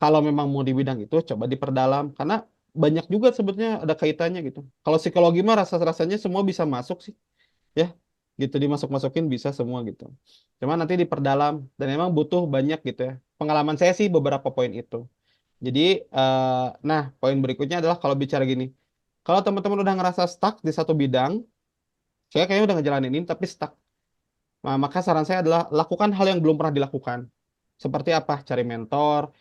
kalau memang mau di bidang itu coba diperdalam karena banyak juga sebetulnya ada kaitannya gitu. Kalau psikologi mah rasa-rasanya semua bisa masuk sih, ya. Gitu dimasuk-masukin bisa semua gitu. Cuma nanti diperdalam dan memang butuh banyak gitu ya. Pengalaman saya sih beberapa poin itu. Jadi, nah poin berikutnya adalah kalau bicara gini, kalau teman-teman udah ngerasa stuck di satu bidang, saya kayaknya udah ngejalanin ini tapi stuck. Nah, maka saran saya adalah lakukan hal yang belum pernah dilakukan. Seperti apa? Cari mentor,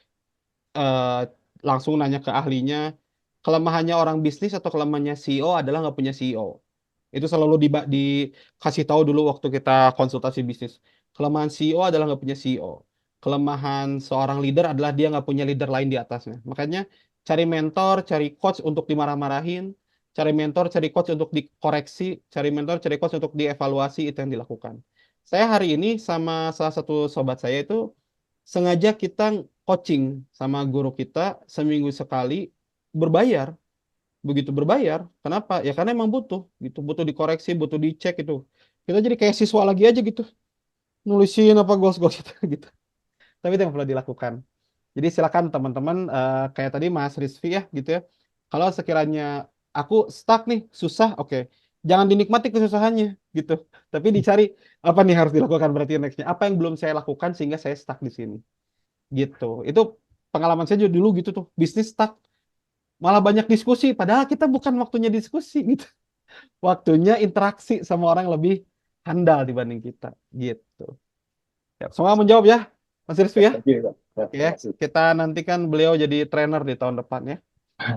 eh, langsung nanya ke ahlinya. Kelemahannya orang bisnis atau kelemahannya CEO adalah nggak punya CEO. Itu selalu dikasih tahu dulu waktu kita konsultasi bisnis. Kelemahan CEO adalah nggak punya CEO. Kelemahan seorang leader adalah dia nggak punya leader lain di atasnya. Makanya cari mentor, cari coach untuk dimarah-marahin, cari mentor, cari coach untuk dikoreksi, cari mentor, cari coach untuk dievaluasi, itu yang dilakukan. Saya hari ini sama salah satu sobat saya itu sengaja kita coaching sama guru kita seminggu sekali berbayar. Begitu berbayar, kenapa? Ya karena emang butuh gitu, butuh dikoreksi, butuh dicek itu. Kita jadi kayak siswa lagi aja gitu, nulisin apa goals-goals itu gitu. Tapi itu yang perlu dilakukan. Jadi silakan teman-teman, kayak tadi Mas Rizvi ya gitu ya. Kalau sekiranya aku stuck nih, susah, oke. Jangan dinikmati kesusahannya gitu. Tapi dicari apa nih harus dilakukan berarti nextnya. Apa yang belum saya lakukan sehingga saya stuck di sini gitu. Itu pengalaman saya juga dulu gitu tuh, bisnis stuck. Malah banyak diskusi, padahal kita bukan waktunya diskusi gitu. Waktunya interaksi sama orang yang lebih handal dibanding kita gitu. Ya, semoga menjawab ya, Mas Rizvi ya. Thank you, Pak. Ya, Oke, terima kasih. kita nantikan beliau jadi trainer di tahun depan ya.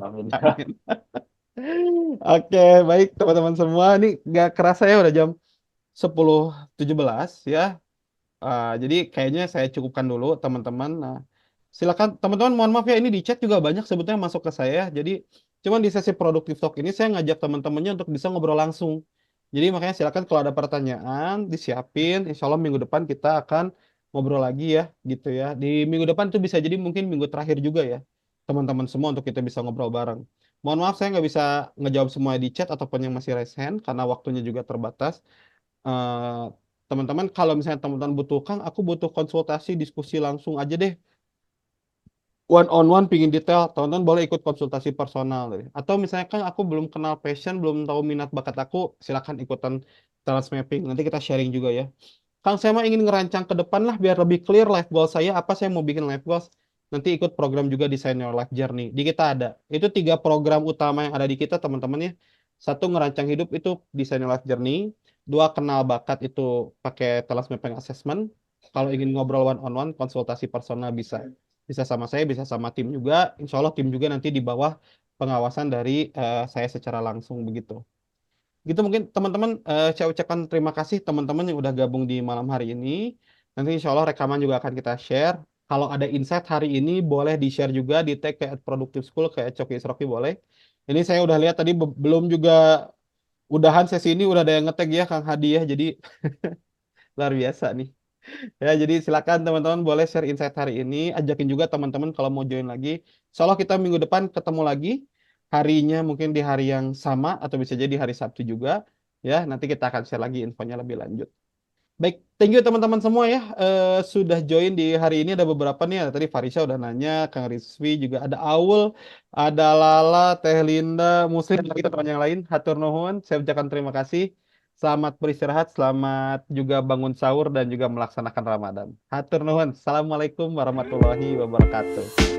Amin. Amin. Oke, baik teman-teman semua. Ini nggak kerasa ya udah jam 10.17 ya. Jadi kayaknya saya cukupkan dulu teman-teman. Nah, silakan teman-teman, mohon maaf ya ini di chat juga banyak sebetulnya masuk ke saya. Jadi cuman di sesi produktif talk ini saya ngajak teman-temannya untuk bisa ngobrol langsung. Jadi makanya silakan kalau ada pertanyaan disiapin. Insya Allah minggu depan kita akan ngobrol lagi ya, gitu ya. Di minggu depan itu bisa jadi mungkin minggu terakhir juga ya, teman-teman semua untuk kita bisa ngobrol bareng. Mohon maaf saya nggak bisa ngejawab semua di chat ataupun yang masih raise hand karena waktunya juga terbatas. Eh, Teman-teman kalau misalnya teman-teman butuh Kang, aku butuh konsultasi diskusi langsung aja deh, one on one pingin detail, teman-teman boleh ikut konsultasi personal deh. Atau misalnya Kang aku belum kenal passion, belum tahu minat bakat aku, silakan ikutan talent mapping, nanti kita sharing juga ya. Kang saya mah ingin ngerancang ke depan lah biar lebih clear life goal saya, apa saya mau bikin life goals, nanti ikut program juga Design Your Life Journey di kita ada. Itu 3 program utama yang ada di kita teman-teman ya. Satu, ngerancang hidup itu Design Your Life Journey. Dua, kenal bakat itu pakai talent mapping assessment. Kalau ingin ngobrol one on one, konsultasi personal bisa. Bisa sama saya, bisa sama tim juga. Insya Allah tim juga nanti di bawah pengawasan dari saya secara langsung begitu. Gitu mungkin teman-teman, saya ucapkan terima kasih teman-teman yang udah gabung di malam hari ini. Nanti insya Allah rekaman juga akan kita share. Kalau ada insight hari ini boleh di-share juga di tag kayak Productive School, kayak Coki Isroki boleh. Ini saya udah lihat tadi belum juga udahan sesi ini udah ada yang ngetag ya Kang Hadi ya. Jadi luar biasa nih. Ya, jadi silakan teman-teman boleh share insight hari ini. Ajakin juga teman-teman kalau mau join lagi. Insya Allah kita minggu depan ketemu lagi. Harinya mungkin di hari yang sama atau bisa jadi di hari Sabtu juga. Ya, nanti kita akan share lagi infonya lebih lanjut. Baik, thank you teman-teman semua ya. Sudah join di hari ini ada beberapa nih. Tadi Farisha udah nanya, Kang Rizvi juga ada Aul, ada Lala, Teh Linda, Muslim, dan kita teman yang lain. Hatur nuhun. Saya ucapkan terima kasih. Selamat beristirahat, selamat juga bangun sahur dan juga melaksanakan Ramadan. Hatur nuhun. Assalamualaikum warahmatullahi wabarakatuh.